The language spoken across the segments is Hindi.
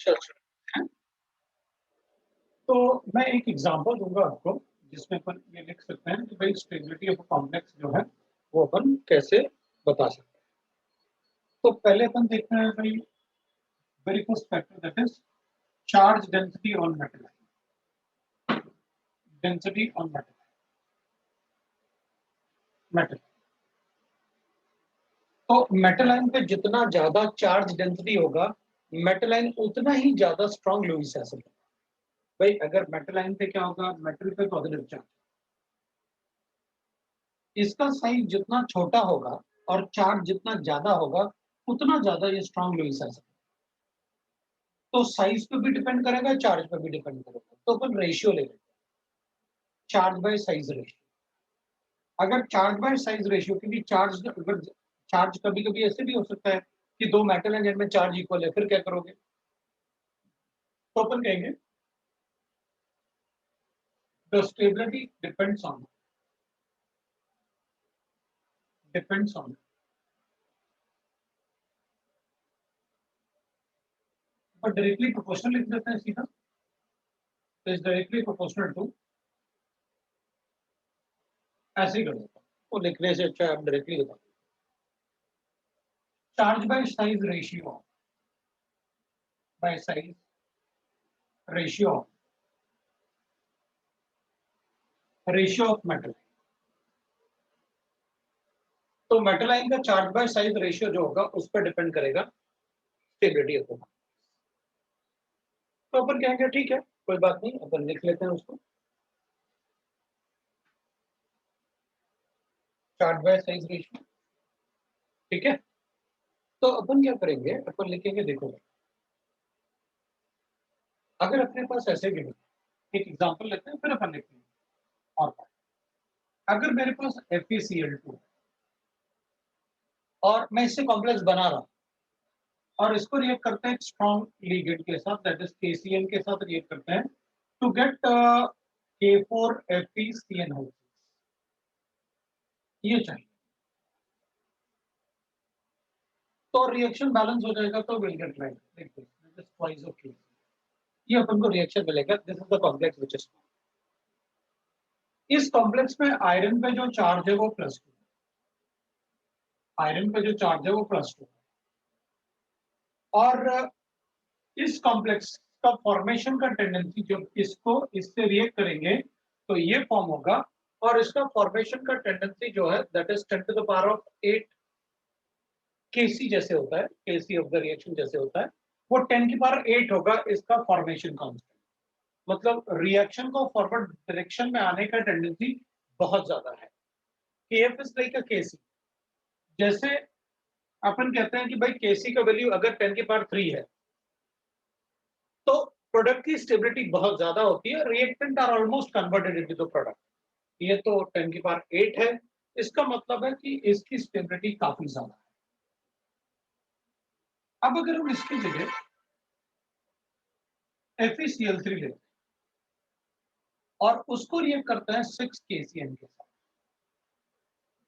चल सकते हैं। तो मैं एक एग्जांपल दूँगा आपको, जिसमें अपन ये लिख सकते हैं कि भाई स्टेबिलिटी ऑफ कॉम्प्लेक्स जो है, वो अपन कैसे बता सकते हैं। तो पहले अपन देखते हैं भाई very first factor that is charge density on metal, density on metal. तो मेटल आयन पे जितना ज़्यादा चार्ज डेंसिटी होगा, मेटल आयन उतना ही ज़्यादा स्ट्रॉन्ग लुईस एसिड है। भाई अगर मेटल आयन पे क्या होगा, मेटल पे पॉजिटिव चार्ज, इसका साइज जितना छोटा होगा और चार्ज जितना ज्यादा होगा, उतना ज्यादा ये स्ट्रॉन्ग लुईस एसिड। तो साइज पे भी डिपेंड करेगा, चार्ज पे भी डिपेंड करेगा। तो अपन रेशियो ले लेते हैं, चार्ज बाय साइज रेशियो। अगर चार्ज बाय साइज रेशियो, क्योंकि चार्ज अगर चार्ज कभी कभी ऐसे भी हो सकता है कि दो मेटल हैं जिनमें चार्ज इक्वल है, फिर क्या करोगे? तो अपन कहेंगे द स्टेबिलिटी डिपेंड्स ऑन पर डायरेक्टली प्रोपोर्शनल लिख देते हैं सीधा, इज डायरेक्टली प्रोपोर्शनल टू, ऐसे ही कर देता हूँ। वो लिखने से अच्छा आप डायरेक्टली बता, charge by size ratio, bye size ratio of metal. तो मेटल आयन का चार्ज बाय साइज रेशियो जो होगा उस पर डिपेंड करेगा स्टेबिलिटी ऑफ द। तो अपन कहेंगे ठीक है, कोई बात नहीं, अपन लिख लेते हैं उसको, चार्ज बाय साइज रेशियो। ठीक है, तो अपन क्या करेंगे, अपन लिखेंगे, देखो अगर अपने पास ऐसे गिवन, एक एग्जांपल लेते हैं फिर अपन लिखते हैं। और अगर मेरे पास FeCl2 और मैं इससे कॉम्प्लेक्स बना रहा हूं और इसको रिएक्ट करते हैं एक स्ट्रॉन्ग लिगेंड के साथ, दैट इज KCl के साथ रिएक्ट करते हैं टू गेट K4FeCN, ये चाहिए। तो रिएक्शन बैलेंस हो जाएगा, तो विल गेट राइट, देखिए this is twice of K, ये अपन को रिएक्शन मिलेगा। This is the complex which is, इस कॉम्प्लेक्स में आयरन पे जो चार्ज है वो +2, आयरन पे जो चार्ज है वो +2, और इस कॉम्प्लेक्स का फॉर्मेशन का टेंडेंसी, जब इसको इससे रिएक्ट करेंगे तो ये फॉर्म होगा, और इसका फॉर्मेशन का टेंडेंसी जो है दैट इज 10⁸ Kc जैसे होता है, Kc ऑफ द रिएक्शन जैसे होता है, वो 10⁸ होगा इसका फॉर्मेशन कांस्टेंट। मतलब रिएक्शन को फॉरवर्ड डायरेक्शन में आने का टेंडेंसी बहुत ज्यादा है। Kf is like a Kc। जैसे अपन कहते हैं कि भाई Kc का वैल्यू अगर 10⁻³ है, तो प्रोडक्ट की स्टेबिलिटी बहुत ज्यादा होती है, reactant are almost converted into the product. ये तो 10⁸ है, इसका मतलब है कि इसकी स्टेबिलिटी काफी ज्यादा है। अब अगर हम इसकी जगह FeCl3 लेते हैं और उसको रिएक्ट करते हैं 6KCl के साथ,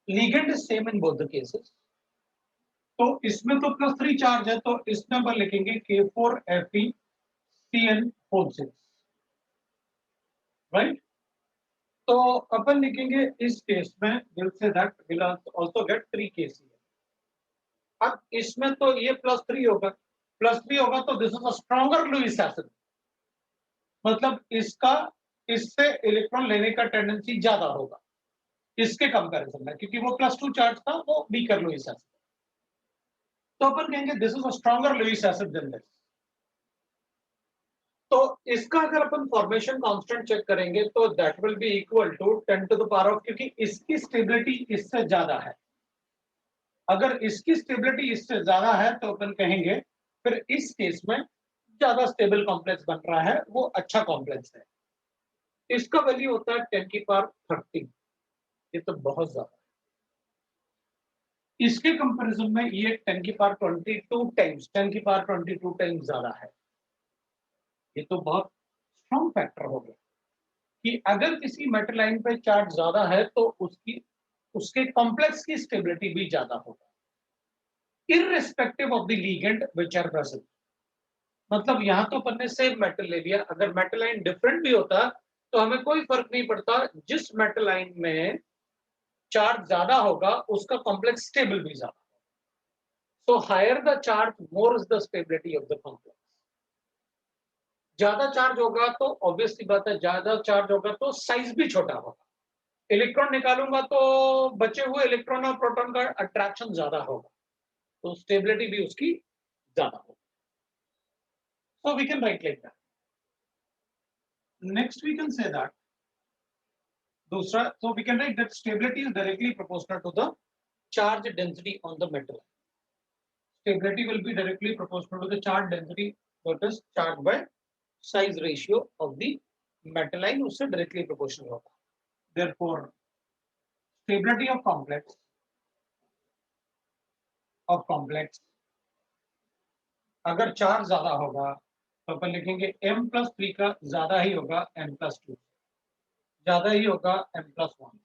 ligand is same in both the cases, तो इसमें तो +3 चार्ज है, तो इसमें हम लिखेंगे K4FeCN6, राइट। तो अपन लिखेंगे इस केस में will say that will also get 3KCl। अब इसमें तो ये +3 होगा तो this is a stronger Lewis acid, मतलब इसका इससे इलेक्ट्रॉन लेने का टेंडेंसी ज्यादा होगा इसके कंपैरिजन में, क्योंकि वो +2 चार्ज था, वो वीकर लुईस एसिड। तो अपन कहेंगे this is a stronger Lewis acid than this. तो इसका अगर अपन फॉर्मेशन कांस्टेंट चेक करेंगे तो that will be equal to 10⁻, क्योंकि इसकी स्टेबिलिटी इससे ज्यादा है। अगर इसकी स्टेबिलिटी इससे ज्यादा है तो अपन कहेंगे फिर इस केस में ज्यादा स्टेबल कॉम्प्लेक्स बन रहा है, वो अच्छा कॉम्प्लेक्स है। इसका वैल्यू होता है 10⁻30, ये तो बहुत ज्यादा है। इसके कंपैरिजन में ये 10⁻22 टाइम्स ज्यादा है। ये तो बहुत स्ट्रॉन्ग फैक्टर हो गया कि अगर किसी मेटल लाइन पे चार्ज ज्यादा है तो उसकी उसके कॉम्प्लेक्स की स्टेबिलिटी भी ज्यादा होगा, irrespective of the ligand which are present। मतलब यहाँ तो अपन ने सेम मेटल ले लिया, अगर मेटल आयन डिफरेंट भी होता तो हमें कोई फर्क नहीं पड़ता, जिस मेटल आयन में चार्ज ज्यादा होगा उसका कॉम्प्लेक्स स्टेबल भी ज्यादा। So higher the charge, more is the stability of the complex. ज्यादा चार्ज होगा तो ऑब्वियसली बात है, ज्यादा चार्ज होगा तो साइज भी छोटा होगा। इलेक्ट्रॉन निकालूंगा तो बचे हुए इलेक्ट्रॉन और प्रोटॉन का अट्रैक्शन ज्यादा होगा, तो स्टेबिलिटी भी उसकी ज्यादा होगी। So we can write like that. Next we can say that दूसरा, so we can write that stability is directly proportional to the charge density on the metal. Stability will be directly proportional to the charge density, that is charge by size ratio of the metal line, उससे directly proportional होगा। Therefore, stability of complex अगर चार्ज ज्यादा होगा तो अपन लिखेंगे m+3 का ज्यादा ही होगा m+2, ज्यादा ही होगा m+1।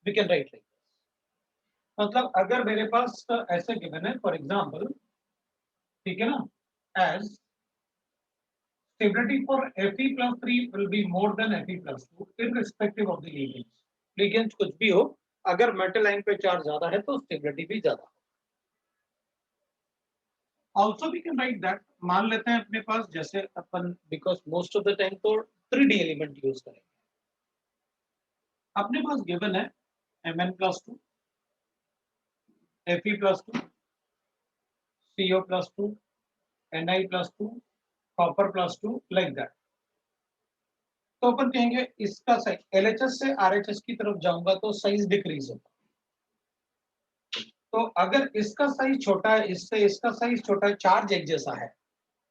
We can write like this. मतलब अगर मेरे पास ऐसे गिवन है, फॉर एग्जांपल, ठीक है ना, as stability for Fe+3 will be more than Fe+2 irrespective of the ligands. Ligands कुछ भी हो, अगर मेटल लाइन पे चार्ज ज्यादा है तो स्टेबिलिटी भी ज्यादा। Also we can write that, मान लेते हैं अपने पास जैसे अपन, because most of the time तो 3D एलिमेंट यूज करेंगे, अपने पास गिवन है Mn+2, Fe+2, CO+2, Ni+2, Copper+2 like that। तो अपन कहेंगे इसका साइज LHS से RHS की तरफ जाऊंगा तो साइज डिक्रीज होगा। तो अगर इसका साइज छोटा है, इससे इसका साइज छोटा है, चार्ज एक जैसा है,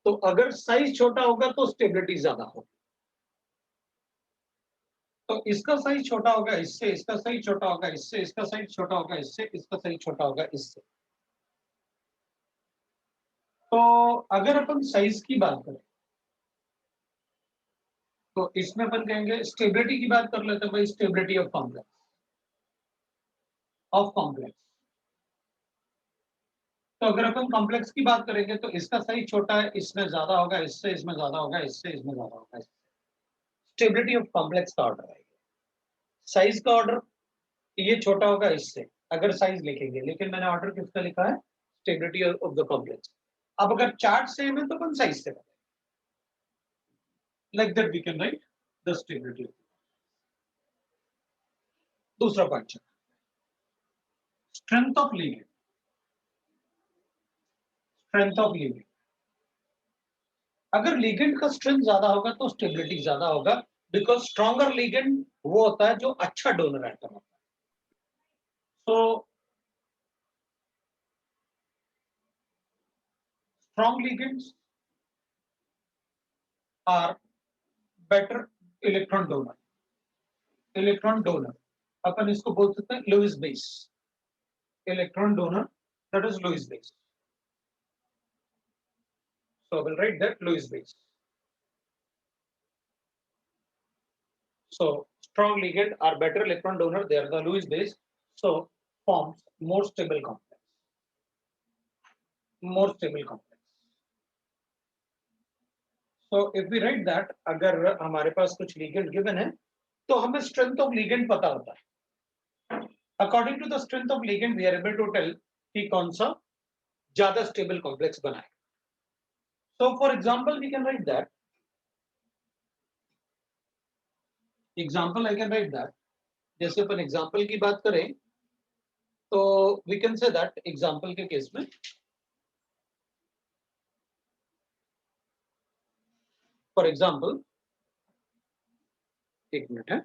तो अगर साइज छोटा होगा तो स्टेबिलिटी ज्यादा होगी। तो इसका साइज छोटा होगा इससे, इसका साइज छोटा होगा इससे, इसका साइज छोटा होगा इससे, इसका साइज छोटा होगा इससे। तो अगर अपन साइज की बात करें तो इसमें अपन कहेंगे, स्टेबिलिटी की बात कर लेते हैं भाई, स्टेबिलिटी ऑफ कॉम्प्लेक्स। तो अगर अपन कॉम्प्लेक्स की बात करेंगे तो इसका साइज छोटा है, इसमें ज्यादा होगा इससे, इसमें ज्यादा होगा इससे, इसमें ज्यादा होगा इससे। स्टेबिलिटी ऑफ कॉम्प्लेक्स का ऑर्डर है। साइज का ऑर्डर ये छोटा होगा इससे, अगर साइज लिखेंगे, लेकिन मैंने ऑर्डर किसका लिखा है, स्टेबिलिटी ऑफ द कॉम्प्लेक्स। अब अगर चार्ज सेम है तो अपन साइज से बताएंगे, like that we can write the stability. दूसरा question, strength of ligand. Strength of ligand, अगर लिगेंड का स्ट्रेंथ ज्यादा होगा तो स्टेबिलिटी ज्यादा होगा, बिकॉज स्ट्रॉन्गर लिगेंड वो होता है जो अच्छा डोनर एटम होता है। So strong ligands are better electron donor. Electron donor अपन इसको बोल सकते हैं Lewis base. Electron donor, that is Lewis base. So I will write that Lewis base. So strong ligand are better electron donor, they are the Lewis base, so forms more stable complex. More stable complex. So if we write that, अगर हमारे पास कुछ ligand given है तो हमें strength of ligand पता होता है। According to the strength of ligand we are able to tell कि कौन सा ज्यादा stable complex बनाए। So for example we can write that, example I can write that, जैसे अपन example की बात करें तो we can say that example के केस में, for example, एक मिनट है,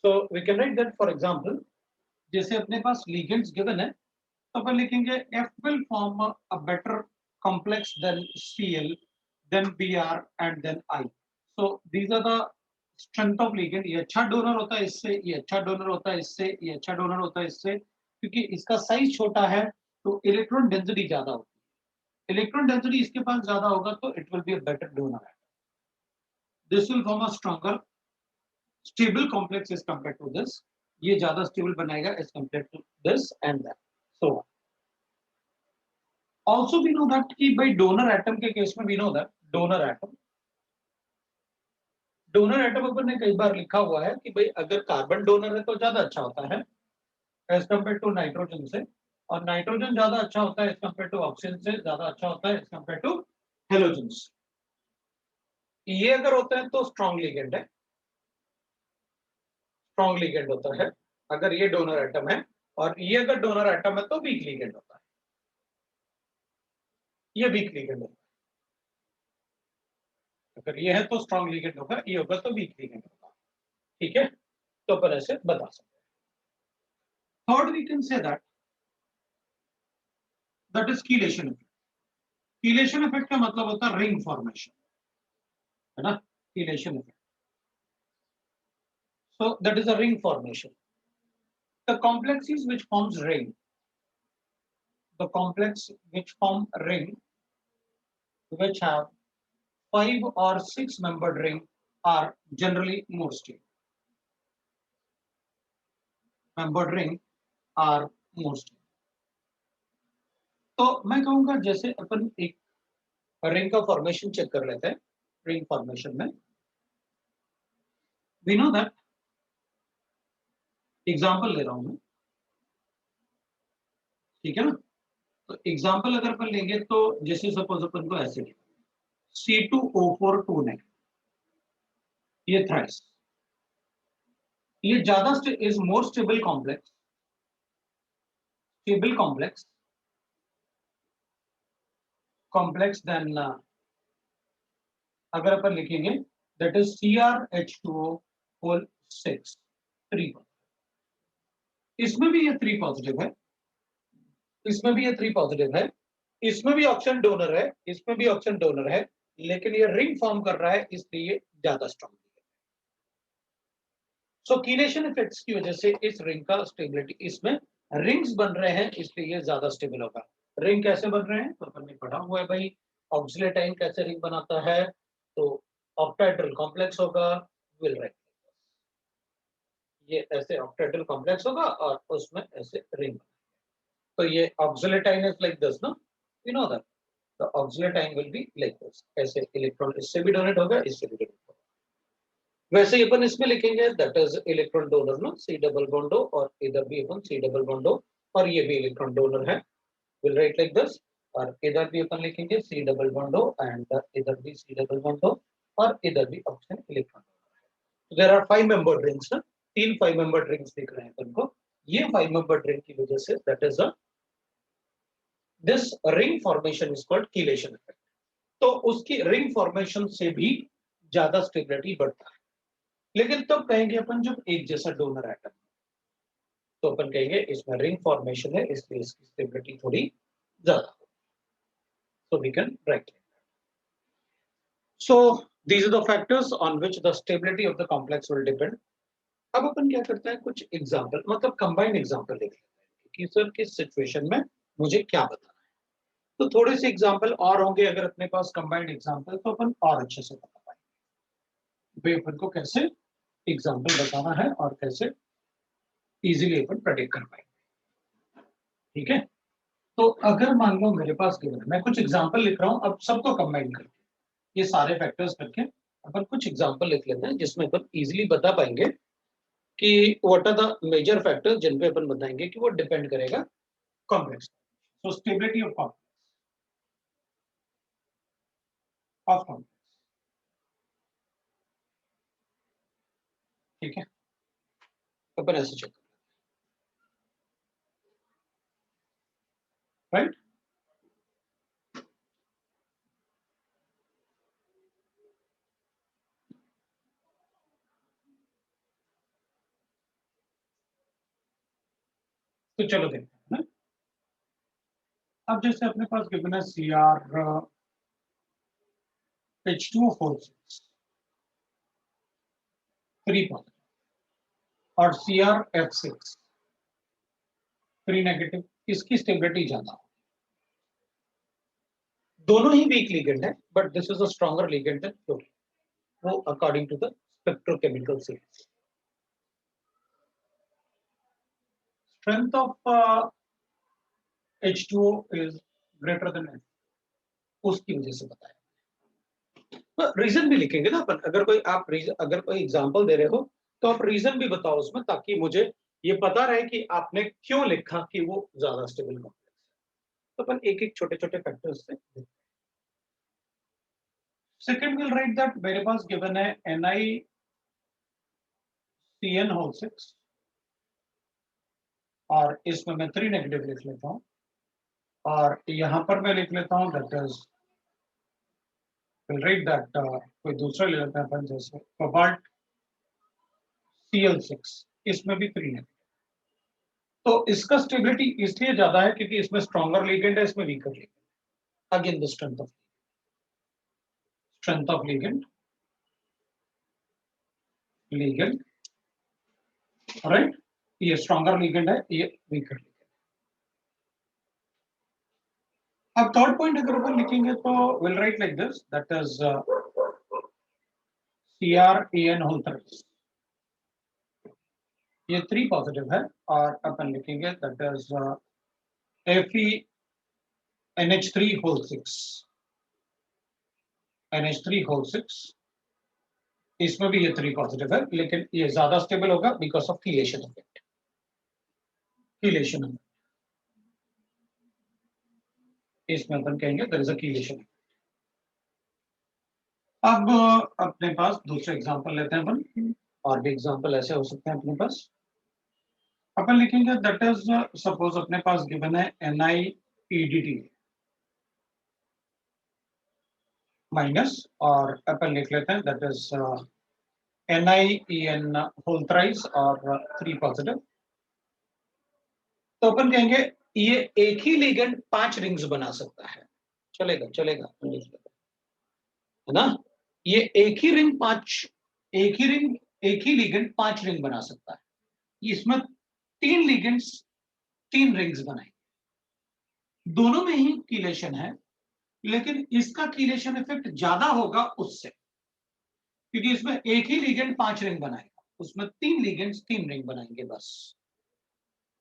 so we can write that for example, जैसे अपने पास ligands given है तो अपन लिखेंगे F will form a better complex than Cl, then Br and then I. So these are the strength of ligand। ये अच्छा डोनर होता है इससे, ये अच्छा डोनर होता है इससे, ये अच्छा डोनर होता है इससे, क्योंकि इसका साइज छोटा है तो इलेक्ट्रॉन डेंसिटी ज्यादा होती है। इलेक्ट्रॉन डेंसिटी इसके पास ज्यादा होगा तो it will be a better donor. This will form a stronger stable complex is compared to this। ये ज्यादा स्टेबल बनाएगा as compare to this and that. So also we know that कि भाई डोनर एटम के केस में we know that donor atom अपन ने कई बार लिखा हुआ है कि भाई अगर कार्बन डोनर है तो ज्यादा अच्छा होता है एज कंपेयर टू नाइट्रोजन से, और नाइट्रोजन ज्यादा अच्छा होता है एज कंपेयर टू ऑक्सीजन से, ज्यादा अच्छा होता है एज कंपेयर टू हेलोजन से. ये अगर होता है तो स्ट्रॉन्ग लिगेंड है, स्ट्रॉन्ग लिगेंड होता है अगर ये डोनर एटम है, और ये अगर डोनर एटम है तो वीक लिगेंड होता है, ये वीक लिगेंड होता है. अगर ये है तो स्ट्रॉन्ग लिगेंड होगा, ये होगा तो वीक लिगेंड होगा. ठीक है, तो अपन ऐसे बता सकते हैं. Third we can say that is chelation effect. Chelation effect का मतलब होता है रिंग फॉर्मेशन, है ना, chelation effect. So that is a ring formation. The complexes which forms ring, the complex which form ring, which have 5 or 6 membered ring, are generally more stable. Membered ring are more stable. तो मैं कहूँगा जैसे अपन एक रिंग का फॉर्मेशन चेक कर लेते हैं. रिंग फॉर्मेशन में we know that, एग्जांपल ले रहा हूं मैं, ठीक है ना. तो एग्जांपल अगर अपन लेंगे तो जैसे सपोज अपन को ऐसे C2O4 2 नेगेटिव, ये थ्राइस, ये ज्यादा is more stable complex, stable complex complex than अगर अपन लिखेंगे दैट इज CrH2O होल 6 3. इसमें भी ये 3 पॉजिटिव है, इसमें भी ये 3 पॉजिटिव है, इसमें भी ऑप्शन डोनर है, इसमें भी ऑप्शन डोनर है, लेकिन ये रिंग फॉर्म कर रहा है इसलिए ज्यादा स्ट्रॉन्ग है. सो कीलेशन इफेक्ट्स की वजह से इस रिंग का स्टेबिलिटी, इसमें रिंग्स बन रहे हैं इसलिए ये ज्यादा स्टेबल होगा. रिंग कैसे बन रहे हैं तो अपन ने पढ़ा हुआ है भाई. ऑक्सीलेटाइन कैसे रिंग बनाता है, तो ऑक्टाहेड्रल कॉम्प्लेक्स होगा, विल राइट, ये ऐसे ऑक्टाहेड्रल कॉम्प्लेक्स होगा और उसमें ऐसे रिंग. तो ये oxalate ion is like this, no, you know that the oxalate ion will be like this, ऐसे इलेक्ट्रॉन इससे भी डोनेट होगा, इससे भी डोनेट होगा. वैसे ही अपन इसमें लिखेंगे that is electron donor, no, C double bond O, और इधर भी अपन C डबल बॉन्ड O, और ये भी इलेक्ट्रॉन डोनर है, विल राइट लाइक दिस. और इधर भी अपन लिखेंगे C double bond O, and इधर भी C डबल बॉन्ड O, और इधर भी ऑप्शन इलेक्ट्रॉन डोनर है. There are 5 membered rings, 5 membered rings दिख रहे हैं अपन को. ये 5 मेंबर्ड रिंग की वजह से that is this ring formation is called chelation effect. तो उसकी रिंग फॉर्मेशन से भी ज्यादा स्टेबिलिटी बढ़ता है. लेकिन तब कहेंगे अपन जब एक जैसा डोनर एटम, तो अपन कहेंगे इसमें रिंग फॉर्मेशन है इसलिए इसकी स्टेबिलिटी थोड़ी ज्यादा होगी. So we can write. So these are the factors on which the stability of the complex will depend. अब अपन क्या करते हैं, कुछ एग्जांपल मतलब कंबाइंड एग्जांपल देख लेते हैं कि सर किस सिचुएशन में मुझे क्या बताना है. तो थोड़े से एग्जांपल और होंगे अगर अपने पास कंबाइंड एग्जांपल, तो अपन और अच्छे से बता पाएंगे भाई अपन को कैसे एग्जांपल बताना है और कैसे इजीली अपन प्रेडिक्ट कर पाएंगे. ठीक है, तो अगर मान लो मेरे पास गिवन है, मैं कुछ एग्जांपल लिख रहा हूं, अब सबको कंबाइन करके ये सारे फैक्टर्स करके अपन कुछ एग्जांपल लिख लेते हैं जिसमें अपन इजीली बता पाएंगे कि what are the major factors जिन पे अपन बताएंगे कि वो डिपेंड करेगा complex. So stability of complex. ठीक है, अपन ऐसे चेक राइट. तो चलो देखते हैं ना. अब जैसे अपने पास गिवन है CrH2O4 3 और CrF6 3 नेगेटिव, इसकी स्टेबिलिटी ज्यादा. दोनों ही वीक लिगेंड है but this is a stronger ligand than fluorine, वो according to the spectrochemical series. strength of H2O is greater than F, उसकी वजह से बताया। रीजन भी लिखेंगे ना अपन, अगर कोई आप अगर कोई एग्जांपल दे रहे हो तो आप रीजन भी बताओ उसमें, ताकि मुझे ये पता रहे कि आपने क्यों लिखा कि वो ज्यादा स्टेबल कॉम्प्लेक्स है। तो अपन एक एक छोटे छोटे फैक्टर्स से। सेकंड विल राइट दैट मेरे पास गिवन है NiCN6 और इसमें मैं 3 नेगेटिव लिख लेता हूं, और यहां पर मैं लिख लेता हूं that is will write that कोई दूसरा ले लेते हैं अपन, जैसे कोबाल्ट Cl6, इसमें भी 3 नेगेटिव। तो इसका स्टेबिलिटी इसलिए ज्यादा है क्योंकि इसमें स्ट्रॉन्गर लिगेंड है, इसमें weaker ligand. Again the strength of ligand right, ये स्ट्रॉन्गर लिगेंड है, ये वीकर लिगेंड। अब थर्ड पॉइंट अगर अपन लिखेंगे तो will write like this, that is CrAn whole thrice, ये 3 पॉजिटिव है, और अपन लिखेंगे that is FeNH3 whole 6, NH3 whole 6, इसमें भी ये 3 पॉजिटिव है, लेकिन ये ज्यादा स्टेबल होगा because of chelation effect. Chelation, इसमें अपन कहेंगे देयर इज अ कीलेशन। अब अपने पास दूसरे एग्जांपल लेते हैं अपन, और भी एग्जांपल ऐसे हो सकते हैं अपने पास। अपन लिखेंगे दैट इज सपोज अपने पास गिवन है NiEDT माइनस, और अपन लिख लेते हैं that is NiEn whole thrice और 3 पॉजिटिव। तो अपन कहेंगे ये एक ही लिगेंड 5 रिंग्स बना सकता है। चलेगा चलेगा, है ना, ये एक ही रिंग 5, एक ही लिगेंड 5 रिंग बना सकता है। इसमें 3 लिगेंड्स 3 रिंग्स बनाएंगे, दोनों में ही कीलेशन है, लेकिन इसका कीलेशन इफेक्ट ज्यादा होगा उससे, क्योंकि इसमें एक ही लिगेंड 5 रिंग बनाएगा, उसमें 3 लिगेंड्स 3 रिंग बनाएंगे बस।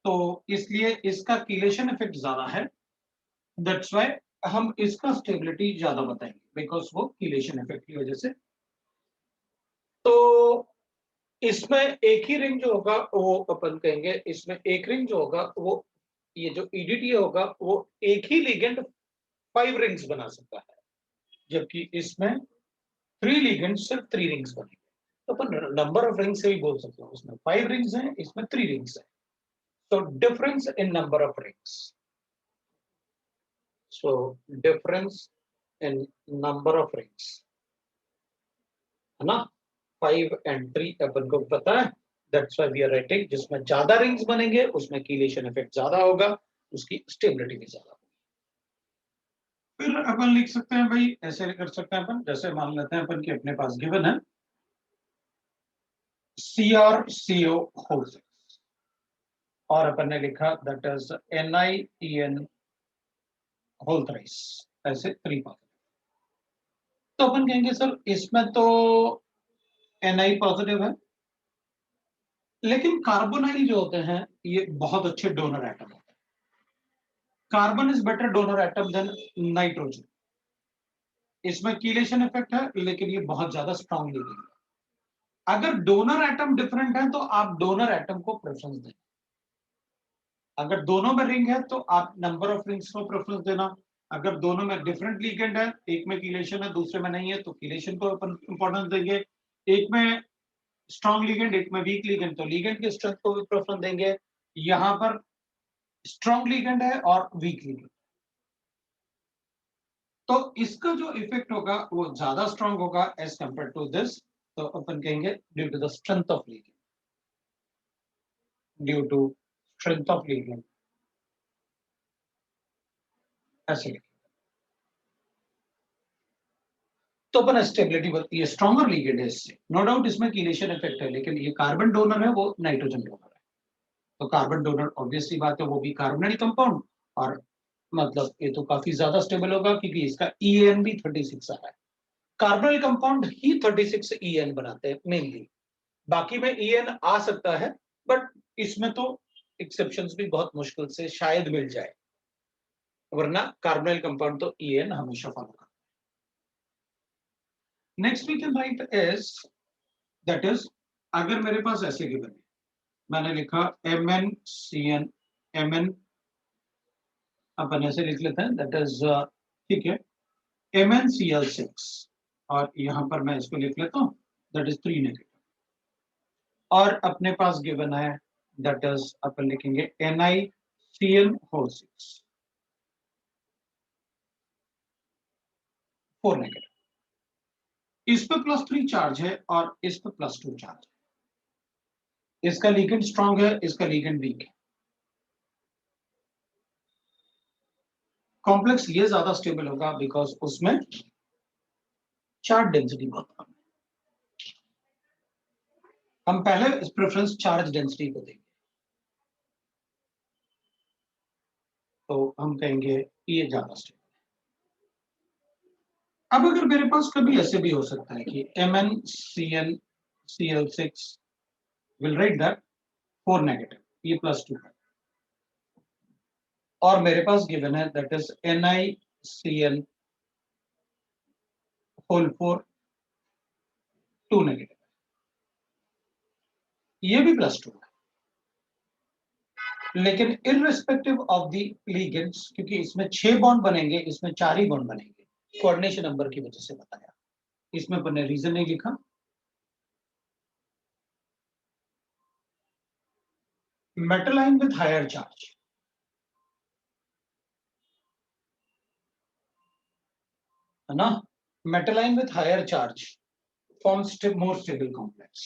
तो इसलिए इसका कीलेशन इफेक्ट ज्यादा है, दैट्स व्हाई हम इसका स्टेबिलिटी ज्यादा बताएंगे, बिकॉज वो कीलेशन इफेक्ट की वजह से। तो इसमें एक ही रिंग जो होगा वो अपन कहेंगे, इसमें एक रिंग जो होगा वो, ये जो ईडीटी होगा वो एक ही लिगेंड 5 रिंग्स बना सकता है, जबकि इसमें 3 लिगेंड सिर्फ 3 रिंग्स बनेंगे। तो अपन नंबर ऑफ रिंग्स से भी बोल सकते हैं, उसमें 5 रिंग्स हैं, इसमें 3 रिंग्स हैं। So difference in number of rings. So difference in number of rings, है ना, 5 and 3 अपन को पता है, that's why we are writing, जिसमें ज्यादा रिंग्स बनेंगे उसमें कीलेशन इफेक्ट ज्यादा होगा, उसकी स्टेबिलिटी भी ज्यादा होगी। फिर अपन लिख सकते हैं भाई, ऐसे कर सकते हैं अपन, जैसे मान लेते हैं अपन कि अपने पास गिवन है CrCO होल 6, और अपन ने लिखा that is NiEn whole thrice, ऐसे 3 पॉजिटिव। तो अपन कहेंगे सर इसमें तो Ni पॉजिटिव है, लेकिन कार्बोनाइल जो होते हैं ये बहुत अच्छे डोनर एटम होते हैं। Carbon is better donor atom than nitrogen. इसमें कीलेशन इफेक्ट है, लेकिन ये बहुत ज्यादा स्ट्रांग लिगेंड है। अगर डोनर एटम डिफरेंट है तो आप डोनर एटम को प्रेफरेंस दें। अगर दोनों में रिंग है तो आप नंबर ऑफ रिंग्स को प्रेफरेंस देना। अगर दोनों में डिफरेंट लिगेंड है, एक में कीलेशन है दूसरे में नहीं है, तो कीलेशन को अपन इंपॉर्टेंस देंगे। एक में स्ट्रॉन्ग लिगेंड एक में वीक लिगेंड, तो लिगेंड की स्ट्रेंथ को भी प्रेफरेंस देंगे। यहां पर स्ट्रॉन्ग लिगेंड है और वीक लिगेंड, तो इसका जो इफेक्ट होगा वो ज्यादा स्ट्रॉन्ग होगा एज कंपेयर टू दिस। तो अपन कहेंगे due to the strength of ligand, due to strength of ligand, ऐसे लिखेंगे। तो अपन स्टेबिलिटी बढ़ती है, स्ट्रॉन्गर लिगेंड है इससे, नो डाउट इसमें कीलेशन इफेक्ट है, लेकिन ये कार्बन डोनर है, वो नाइट्रोजन डोनर है। तो कार्बन डोनर ऑब्वियसली बात है वो भी कार्बोनाइल कंपाउंड, और मतलब ये तो काफी ज्यादा स्टेबल होगा क्योंकि इसका EN भी 36 आ रहा है। कार्बोनाइल कंपाउंड ही 36 EN बनाते हैं मेनली, बाकी में EN आ सकता है, बट इसमें तो एक्सेप्शंस भी बहुत मुश्किल से शायद मिल जाए, वरना कार्बोनाइल कंपाउंड तो EN हमेशा फॉलो करता है। Next we can write is that is, अगर मेरे पास ऐसे गिवन है, मैंने लिखा MnCN, Mn अपन ऐसे लिख लेते हैं, दैट इज ठीक है, MnCl6, और यहां पर मैं इसको लिख लेता हूं, दैट इज 3 नेगेटिव, और अपने पास गिवन है दैट इज अपन लिखेंगे NiCl6, 4 नेगेटिव। इस पे +3 चार्ज है और इस पे +2 चार्ज है। इसका लिगेंड स्ट्रांग है, इसका लिगेंड वीक है। कॉम्प्लेक्स ये ज्यादा स्टेबल होगा बिकॉज उसमें चार्ज डेंसिटी बहुत कम है। हम पहले प्रेफरेंस चार्ज डेंसिटी को देंगे, तो हम कहेंगे ये ज्यादा स्टेबल। अब अगर मेरे पास कभी ऐसे भी हो सकता है कि MnCl6 will write that 4 negative, ये +2 है, और मेरे पास गिवन है that is NiCl whole 4 2 negative, ये भी +2 है। लेकिन इररिस्पेक्टिव ऑफ द लिगेंड्स, क्योंकि इसमें 6 बॉन्ड बनेंगे, इसमें 4 ही बॉन्ड बनेंगे, कोऑर्डिनेशन नंबर की वजह से बताया, इसमें मैंने रीजन नहीं लिखा। Metal ion with higher charge, है ना, metal ion with higher charge forms more stable complex,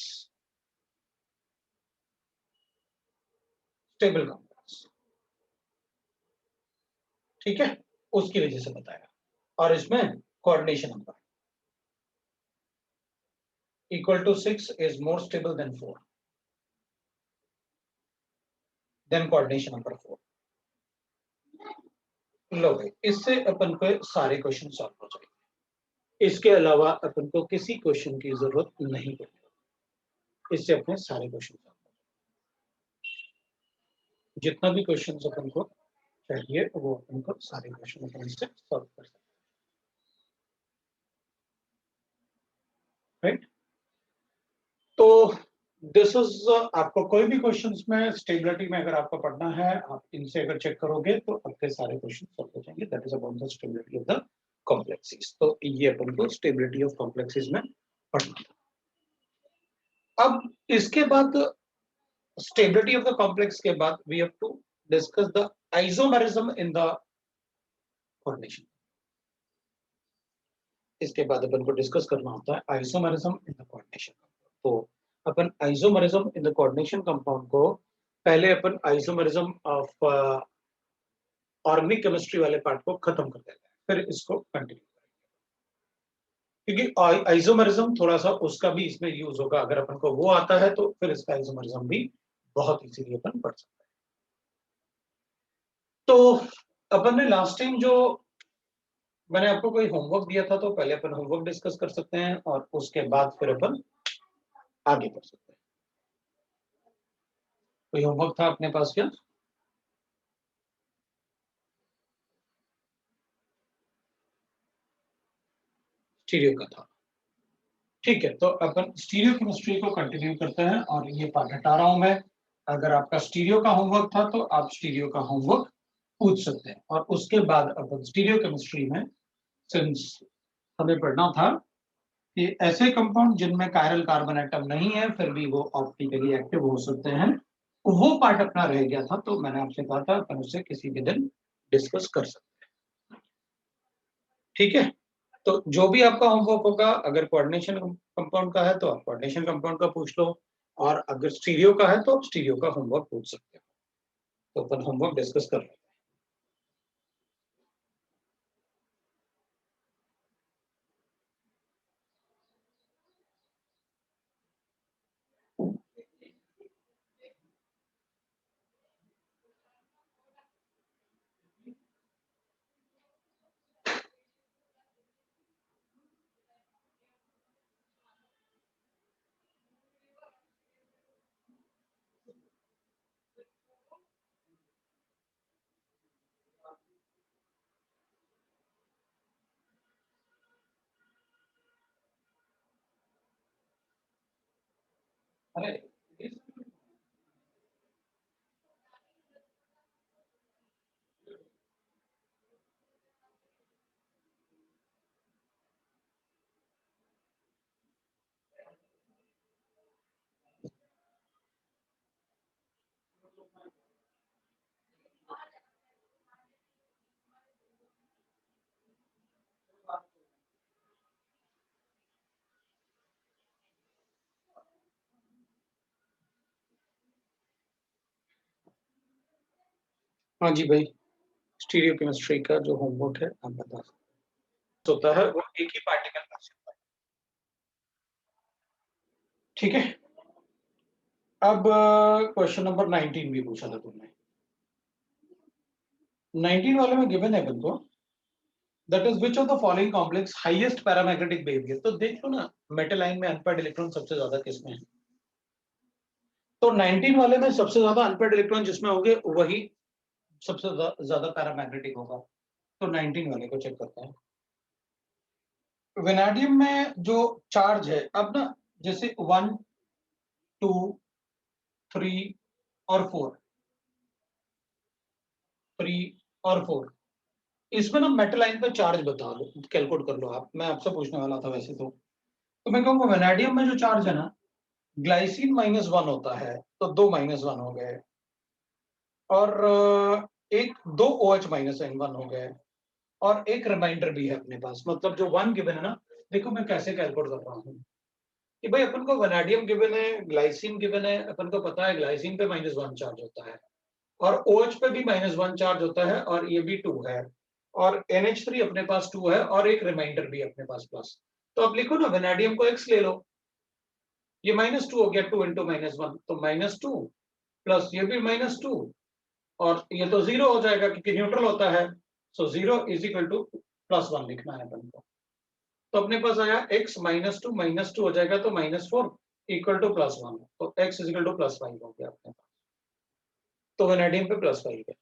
stable complex, ठीक है, उसकी वजह से बताया। और इसमें coordination number equal to 6 is more stable than 4, then coordination number 4। लो भाई, इससे अपन को सारे क्वेश्चन सॉल्व हो जाएंगे, इसके अलावा अपन को किसी क्वेश्चन की जरूरत नहीं पड़ेगी, इससे अपने सारे क्वेश्चन सॉल्व हो जाएंगे। जितना भी क्वेश्चन अपन को चाहिए वो अपन को सारे क्वेश्चन अपन इससे सॉल्व कर सकते हैं, राइट। तो दिस इज, आपको कोई भी क्वेश्चंस में स्टेबिलिटी में अगर आपको पढ़ना है, आप इनसे अगर चेक करोगे तो आपके सारे क्वेश्चन सॉल्व हो जाएंगे। That is about the stability of the complexes. तो ये अपन को स्टेबिलिटी ऑफ कॉम्प्लेक्सेस में पढ़ना था। अब इसके बाद स्टेबिलिटी ऑफ द कॉम्प्लेक्स के बाद we have to discuss the isomerism in the coordination. इसके बाद अपन को डिस्कस करना होता है आइसोमेरिज्म इन द कोऑर्डिनेशन। तो अपन isomerism in the coordination compound को पहले अपन आइसोमेरिज्म ऑफ ऑर्गेनिक केमिस्ट्री वाले पार्ट को खत्म कर देते हैं, फिर इसको कंटिन्यू करेंगे, क्योंकि आइसोमेरिज्म थोड़ा सा उसका भी इसमें यूज होगा। अगर अपन को वो आता है तो फिर इसका आइसोमेरिज्म भी बहुत इजीली अपन पढ़ सकते हैं। तो अपन ने लास्ट टाइम जो मैंने आपको कोई होमवर्क दिया था, तो पहले अपन होमवर्क डिस्कस कर सकते हैं और उसके बाद फिर अपन आगे बढ़ सकते हैं। कोई होमवर्क था अपने पास क्या? स्टीरियो का था, ठीक है। तो अपन स्टीरियो केमिस्ट्री को कंटिन्यू करते हैं और ये पार्ट हटा रहा हूं मैं। अगर आपका स्टीरियो का होमवर्क था तो आप स्टीरियो का होमवर्क पूछ सकते हैं, और उसके बाद अपन स्टीरियो केमिस्ट्री में सिंस हमें पढ़ना था कि ऐसे कंपाउंड जिनमें कायरल कार्बन एटम नहीं है फिर भी वो ऑप्टिकली एक्टिव हो सकते हैं, वो पार्ट अपना रह गया था। तो मैंने आपसे कहा था अपन उसे किसी भी दिन डिस्कस कर सकते हैं, ठीक है। तो जो भी आपका होमवर्क होगा, अगर कोऑर्डिनेशन कंपाउंड का है तो आप कोऑर्डिनेशन कंपाउंड का पूछ लो, और अगर स्टीरियो का है तो आप स्टीरियो का होमवर्क पूछ सकते हो। तो अपन होमवर्क डिस्कस कर रहे हैं। अरे हाँ जी भाई, स्टीरियो केमिस्ट्री का जो होमवर्क है आप बता सकते होता है वो एक ही पार्टिकल का होता है। ठीक है, अब क्वेश्चन नंबर 19 भी पूछा था तुमने। 19 वाले में गिवन है अपन को, that is which of the following complex highest paramagnetic behaviour. तो देख लो ना, मेटल लाइन में अनपेयर्ड इलेक्ट्रॉन सबसे ज्यादा किसमें है? तो 19 वाले में सबसे ज्यादा अनपेयर्ड इलेक्ट्रॉन जिसमें होंगे वही सबसे ज्यादा पैरामैग्नेटिक होगा। तो 19 वाले को चेक करते हैं। वेनाडियम में जो चार्ज है, अब ना जैसे 1 2 3 और 4, 3 और 4, इसमें ना मेटल लाइन पे चार्ज बता लो, कैलकुलेट कर लो आप। मैं आपसे पूछने वाला था वैसे तो मैं कहूंगा वेनाडियम में जो चार्ज है ना, ग्लाइसिन -1 होता है, तो 2 -1 हो गए, और एक 2 OH-N1 हो गए, और एक रिमाइंडर भी है अपने पास। मतलब जो 1 गिवन है ना, देखो मैं कैसे कैलकुलेट कर रहा हूँ कि भाई अपन को वैनाडियम गिवन है, ग्लाइसिन गिवन है, अपन को पता है ग्लाइसिन पे -1 चार्ज होता है, और OH पे भी -1 चार्ज होता है, और ये भी 2 है, और NH3 अपने पास 2 है, और एक रिमाइंडर भी अपने पास प्लस। तो अब लिखो ना, वैनाडियम को x ले लो, ये -2 हो गया, 2 × -1, तो -2 प्लस ये भी -2, और ये तो 0 हो जाएगा क्योंकि न्यूट्रल होता है। सो 0 = +1 लिखना है अपन को। तो अपने पास आया x -2 हो जाएगा, तो -4 = +1, तो x = +5 हो गया अपने पास। तो वेनेडियम पे +5 है,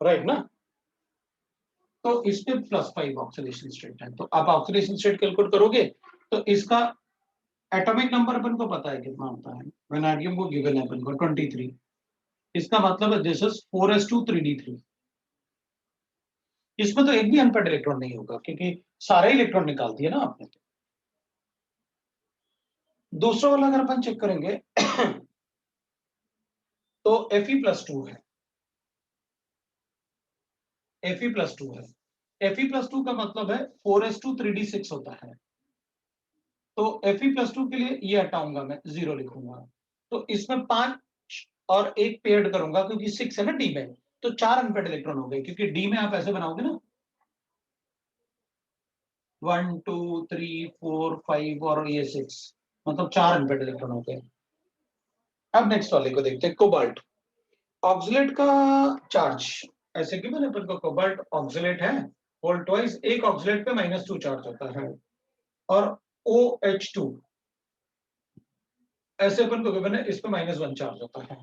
राइट ना? तो इस पे +5 ऑक्सीडेशन स्टेट है। तो आप ऑक्सीडेशन स्टेट कैलकुलेट करोगे तो इसका एटॉमिक नंबर अपन को पता है कितना होता है। वेनेडियम को गिवन है अपन को 23। इसका मतलब है दिस इज 4s2 3d3। इसमें तो एक भी अनपेयर्ड इलेक्ट्रॉन नहीं होगा क्योंकि सारे इलेक्ट्रॉन निकाल दिए ना आपने। दूसरा वाला अगर अपन चेक करेंगे तो Fe+2 है, Fe+2 है। Fe+2 का मतलब है 4s2 3d6 होता है। तो Fe+2 के लिए ये हटाऊंगा, मैं 0 लिखूंगा। तो इसमें 5 और एक पेयर्ड करूंगा क्योंकि 6 है ना डी में, तो 4 अनपेयर्ड इलेक्ट्रॉन हो गए, क्योंकि डी में आप ऐसे बनाओगे ना 1 2 3 4 5 और ये 6, मतलब 4 अनपेयर्ड इलेक्ट्रॉन हो गए। अब नेक्स्ट वाले को देखते हैं, कोबाल्ट। ऑक्सलेट का चार्ज ऐसे क्यों मैंने अपन को, कोबाल्ट ऑक्सलेट है, वोल्ट वाइज एक ऑक्सलेट पे -2 चार्ज होता है, और OH2 ऐसे अपन को गिवन है, इस पे -1 चार्ज होता है।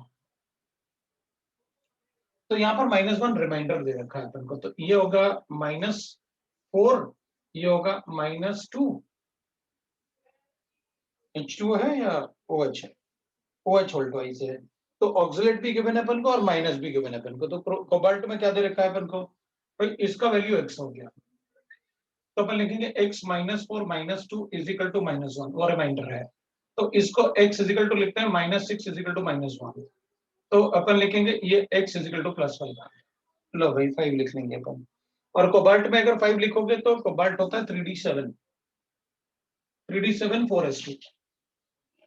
तो यहाँ पर -1 रिमाइंडर दे रखा है अपन को, तो ये होगा -4, ये होगा -2। H2 है या OH है? OH वोल्ट वाइज है। तो ऑक्सलेट भी गिवन है अपन को और माइनस भी गिवन है अपन को। तो कोबाल्ट में क्या दे रखा है अपन को, भाई इसका वैल्यू x हो गया, तो अपन लिखेंगे x -4 -2 = -1, वो रिमाइंडर है। तो इसको x = लिखते हैं -6 = -1। तो अपन लिखेंगे ये x = +5। लो भाई 5 लिख लेंगे अपन। और कोबाल्ट में अगर 5 लिखोगे तो कोबाल्ट होता है 3d7, 3d7 4s2।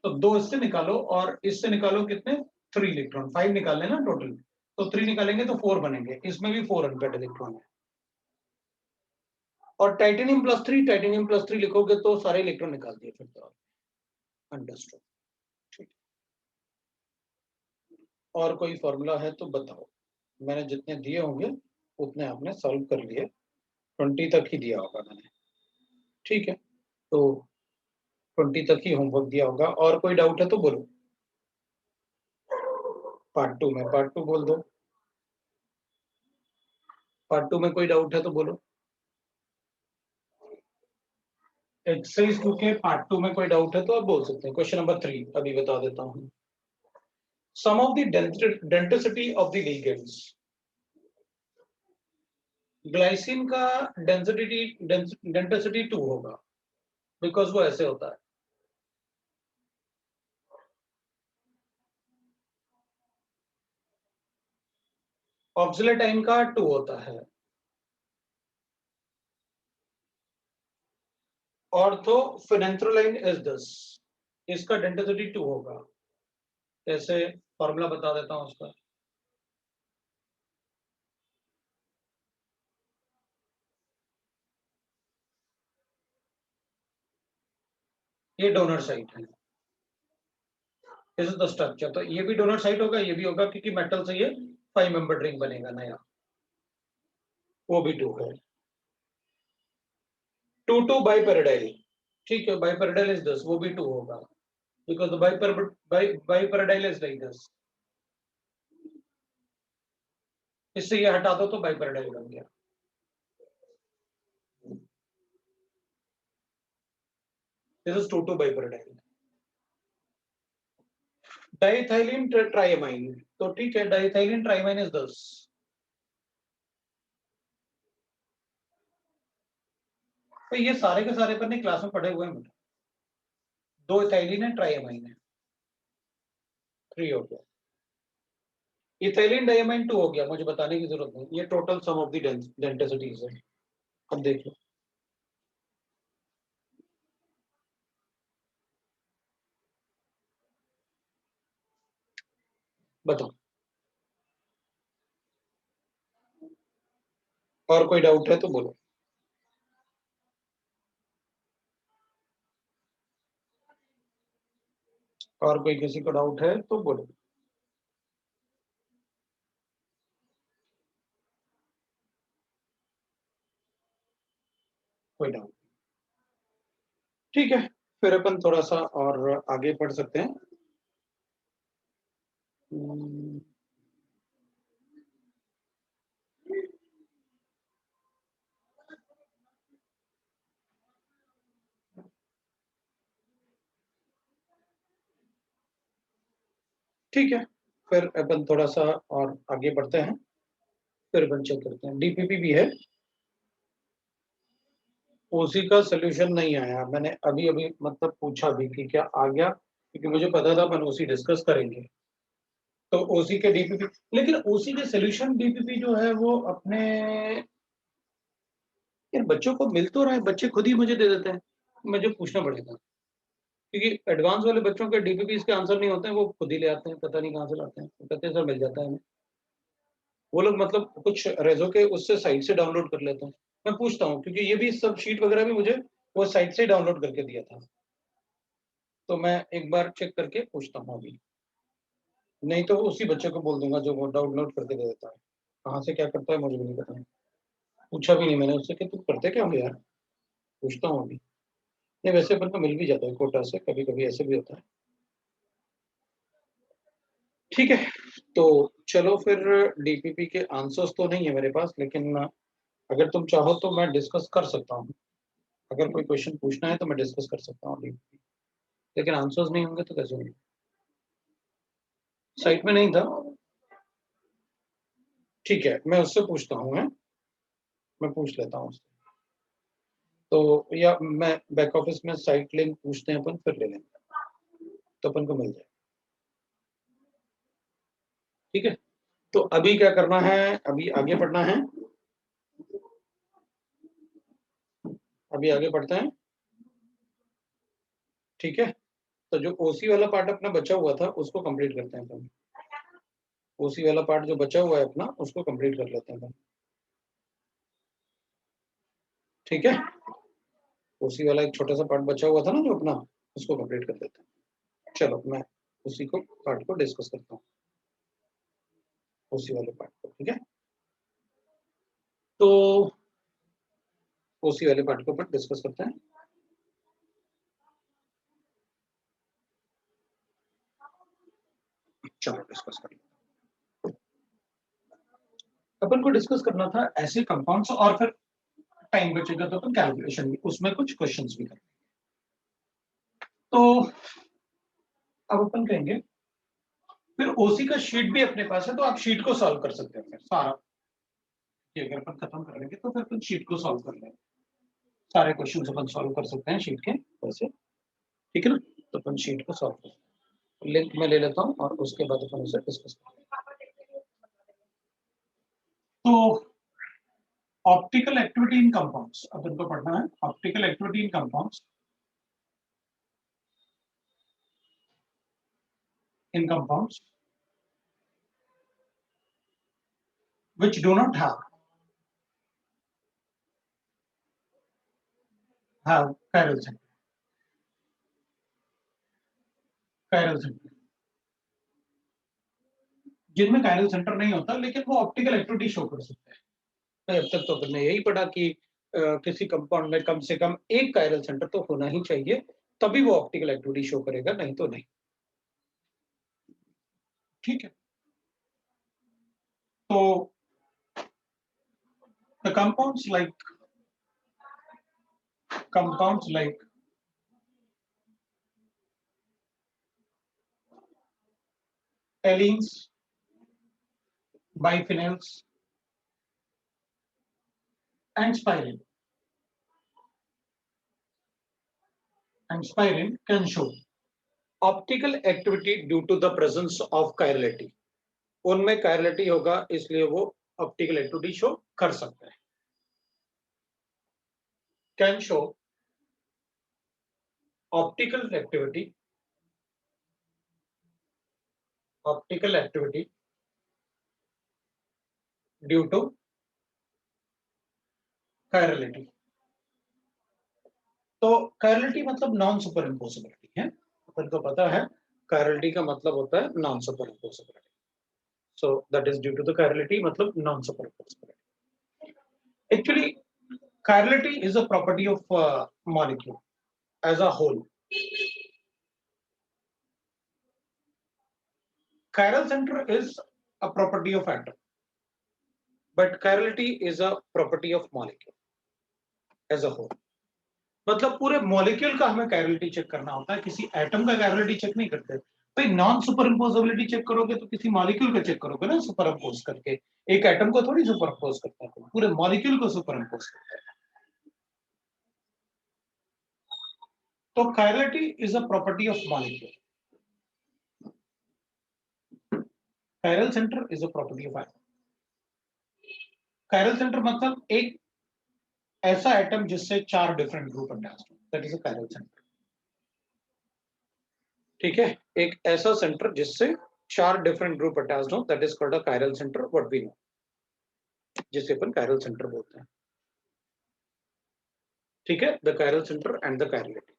तो 2 इससे निकालो और इससे निकालो कितने, 3 इलेक्ट्रॉन। 5 निकालने ना टोटल, तो 3 निकालेंगे तो 4 बनेंगे, इसमें भी 4 अनपेयर्ड इलेक्ट्रॉन है। और टाइटेनियम+3 लिखोगे तो सारे इलेक्ट्रॉन निकाल दिए फिर तो। अंडरस्टूड, ठीक। और कोई फॉर्मूला है तो बताओ। मैंने जितने दिए होंगे उतने आपने सॉल्व कर लिए, 20 तक ही दिया होगा मैंने, ठीक है? तो 20 तक ही होमवर्क दिया होगा। और कोई डाउट है तो बोलो। पार्ट टू बोल दो। पार्ट 2 में कोई डाउट है तो बोलो। एक्सरसाइज 2 के पार्ट 2 में कोई डाउट है तो आप बोल सकते हैं। क्वेश्चन नंबर 3 अभी बता देता हूँ। Sum of the density of the ligands, glycine का डेंसिटी 2 होगा बिकॉज वो ऐसे होता है। ऑक्सिलेटाइन का 2 होता है। ऑर्थोफिनेंथ्रोलाइन इज दिस, इसका डेंसिटी 2 होगा। कैसे, फॉर्मूला बता देता हूं उसका। ये डोनर साइट है, दिस इज द स्ट्रक्चर। तो ये भी डोनर साइट होगा, ये भी होगा, क्योंकि मेटल से ये 5 मेंबर रिंग बनेगा नया। वो भी 2 है। 2 बाइपेरिडाइल, ठीक है, बाइपेरिडाइल इज दिस, वो भी 2 होगा because the bipyridyl is like this. इससे ये हटा दो तो बाइपेरिडाइल बन गया। This is 2 bipyridyl. Diethylene triamine, तो ठीक है, डाइथाइलिन ट्राइमाइन इज दिस। तो ये सारे के सारे अपने क्लास में पढ़े हुए हैं। 2 इथाइलिन है, ट्राइमाइन है, 3 हो गया। इथाइलिन डाइमाइन 2 हो गया, मुझे बताने की जरूरत नहीं, ये total sum of the densities है। अब देख लो, बताओ और कोई डाउट है तो बोलो। और कोई किसी को डाउट है तो बोलो। कोई डाउट, ठीक है, फिर अपन थोड़ा सा और आगे बढ़ सकते हैं। ठीक है, फिर अपन थोड़ा सा और आगे बढ़ते हैं, फिर अपन चेक करते हैं। डीपीपी भी है, उसी का सोल्यूशन नहीं आया। मैंने अभी अभी मतलब पूछा भी कि क्या आ गया, क्योंकि मुझे पता था अपन उसी डिस्कस करेंगे। तो ओसी के डीपीपी, लेकिन ओसी के सोल्यूशन डीपीपी जो है वो अपने, यार बच्चों को मिल तो रहा है, बच्चे खुद ही मुझे दे देते हैं, मुझे पूछना पड़ेगा। क्योंकि एडवांस वाले बच्चों के डीपीपी इसके आंसर नहीं होते हैं, वो खुद ही ले आते हैं, पता नहीं कहाँ से लाते हैं, वो कहते हैं सर मिल जाता है हमें। वो लोग मतलब कुछ रेजो के उससे साइट से डाउनलोड कर लेते हैं। मैं पूछता हूँ, क्योंकि ये भी सब शीट वगैरह भी मुझे वो साइट से डाउनलोड करके दिया था, तो मैं एक बार चेक करके पूछता हूँ अभी। नहीं तो उसी बच्चे को बोल दूंगा जो वो डाउनलोड करके दे देता है। कहाँ से क्या करता है मुझे भी नहीं पता, पूछा भी नहीं मैंने उससे कि तुम करते क्या हो यार। पूछता हूँ अभी। नहीं वैसे अपन को मिल भी जाता है कोटा से, कभी कभी ऐसे भी होता है। ठीक है, तो चलो फिर, डीपीपी के आंसर्स तो नहीं है मेरे पास, लेकिन अगर तुम चाहो तो मैं डिस्कस कर सकता हूँ। अगर कोई क्वेश्चन पूछना है तो मैं डिस्कस कर सकता हूँ डीपीपी, लेकिन आंसर्स नहीं होंगे तो कैसे होंगे। साइट में नहीं था, ठीक है, मैं उससे पूछता हूँ। मैं पूछ लेता हूँ उससे। तो या मैं बैक ऑफिस में साइट लिंक पूछते हैं अपन, फिर ले लेंगे, तो अपन को मिल जाए। ठीक है, तो अभी क्या करना है, अभी आगे बढ़ना है। अभी आगे बढ़ते हैं, ठीक है। तो जो ओसी वाला पार्ट अपना बचा हुआ था उसको कंप्लीट करते हैं अपन। ओसी वाला पार्ट जो बचा हुआ है अपना, उसको कंप्लीट कर लेते हैं अपन। ठीक है, ओसी वाला एक छोटा सा पार्ट बचा हुआ था ना जो अपना, उसको कंप्लीट कर लेते हैं। चलो मैं उसी को पार्ट को डिस्कस करता हूँ, उसी वाले पार्ट को, ठीक है। तो उसी वाले पार्ट को अपन डिस्कस करते हैं। चलो डिस्कस कर लेते हैं। अपन को डिस्कस करना था ऐसे कंपाउंड्स, और फिर टाइम बचेगा तो अपन कैलकुलेशन भी, उसमें कुछ क्वेश्चंस भी करेंगे। अब अपन कहेंगे फिर ओसी का शीट भी अपने पास है, तो आप शीट को सॉल्व कर सकते हैं फिर सारा। अगर अपन खत्म कर लेंगे तो फिर अपन शीट को सॉल्व कर लेंगे, सारे क्वेश्चन अपन सॉल्व कर सकते हैं शीट के वैसे, ठीक है ना। तो अपन शीट को सॉल्व कर, लिंक में ले लेता हूँ और उसके बाद अपन उसे डिस्कस करेंगे। तो ऑप्टिकल एक्टिविटी इन कंपाउंड्स अपन को पढ़ना है, optical activity in compounds, in compounds which do not have chiral center, chiral center, जिनमें कायरल सेंटर नहीं होता लेकिन वो ऑप्टिकल एक्टिविटी शो कर सकते हैं। तो अब तक तो हमने यही पढ़ा कि किसी कंपाउंड में कम से कम एक कायरल सेंटर तो होना ही चाहिए, तभी वो ऑप्टिकल एक्टिविटी शो करेगा, नहीं तो नहीं। ठीक है, तो the compounds like allenes, biphenyls and spirin can show optical activity due to the presence of chirality। उनमें chirality होगा इसलिए वो ऑप्टिकल एक्टिविटी शो कर सकते हैं। Can show optical activity due to chirality। तो chirality मतलब नॉन सुपर इम्पोसिबिलिटी है, अपन को पता है chirality का मतलब होता है non super impossibility. So that is due to the chirality, मतलब non superimposability। Actually, chirality is a property of molecule as a whole। Chiral center is a property of atom, but chirality is a property of molecule as a whole। मतलब पूरे मॉलिक्यूल का हमें chirality चेक करना होता है, किसी एटम का chirality चेक नहीं करते। भाई नॉन सुपर इम्पोसिबिलिटी चेक करोगे तो किसी मॉलिक्यूल का चेक करोगे ना, सुपर इम्पोज करके। एक एटम को थोड़ी सुपर इम्पोज करता है, पूरे मॉलिक्यूल को सुपर इम्पोज करता है। तो chirality is a property of molecule, chiral center is a property of atom। chiral center मतलब एक ऐसा एटम जिससे 4 डिफरेंट ग्रुप अटैच्ड हो, that is a chiral center। ठीक है, एक ऐसा सेंटर जिससे 4 डिफरेंट ग्रुप अटैच्ड हो, that is called a chiral center, what we know, जिसे अपन chiral center बोलते हैं। ठीक है, the chiral center and the chirality।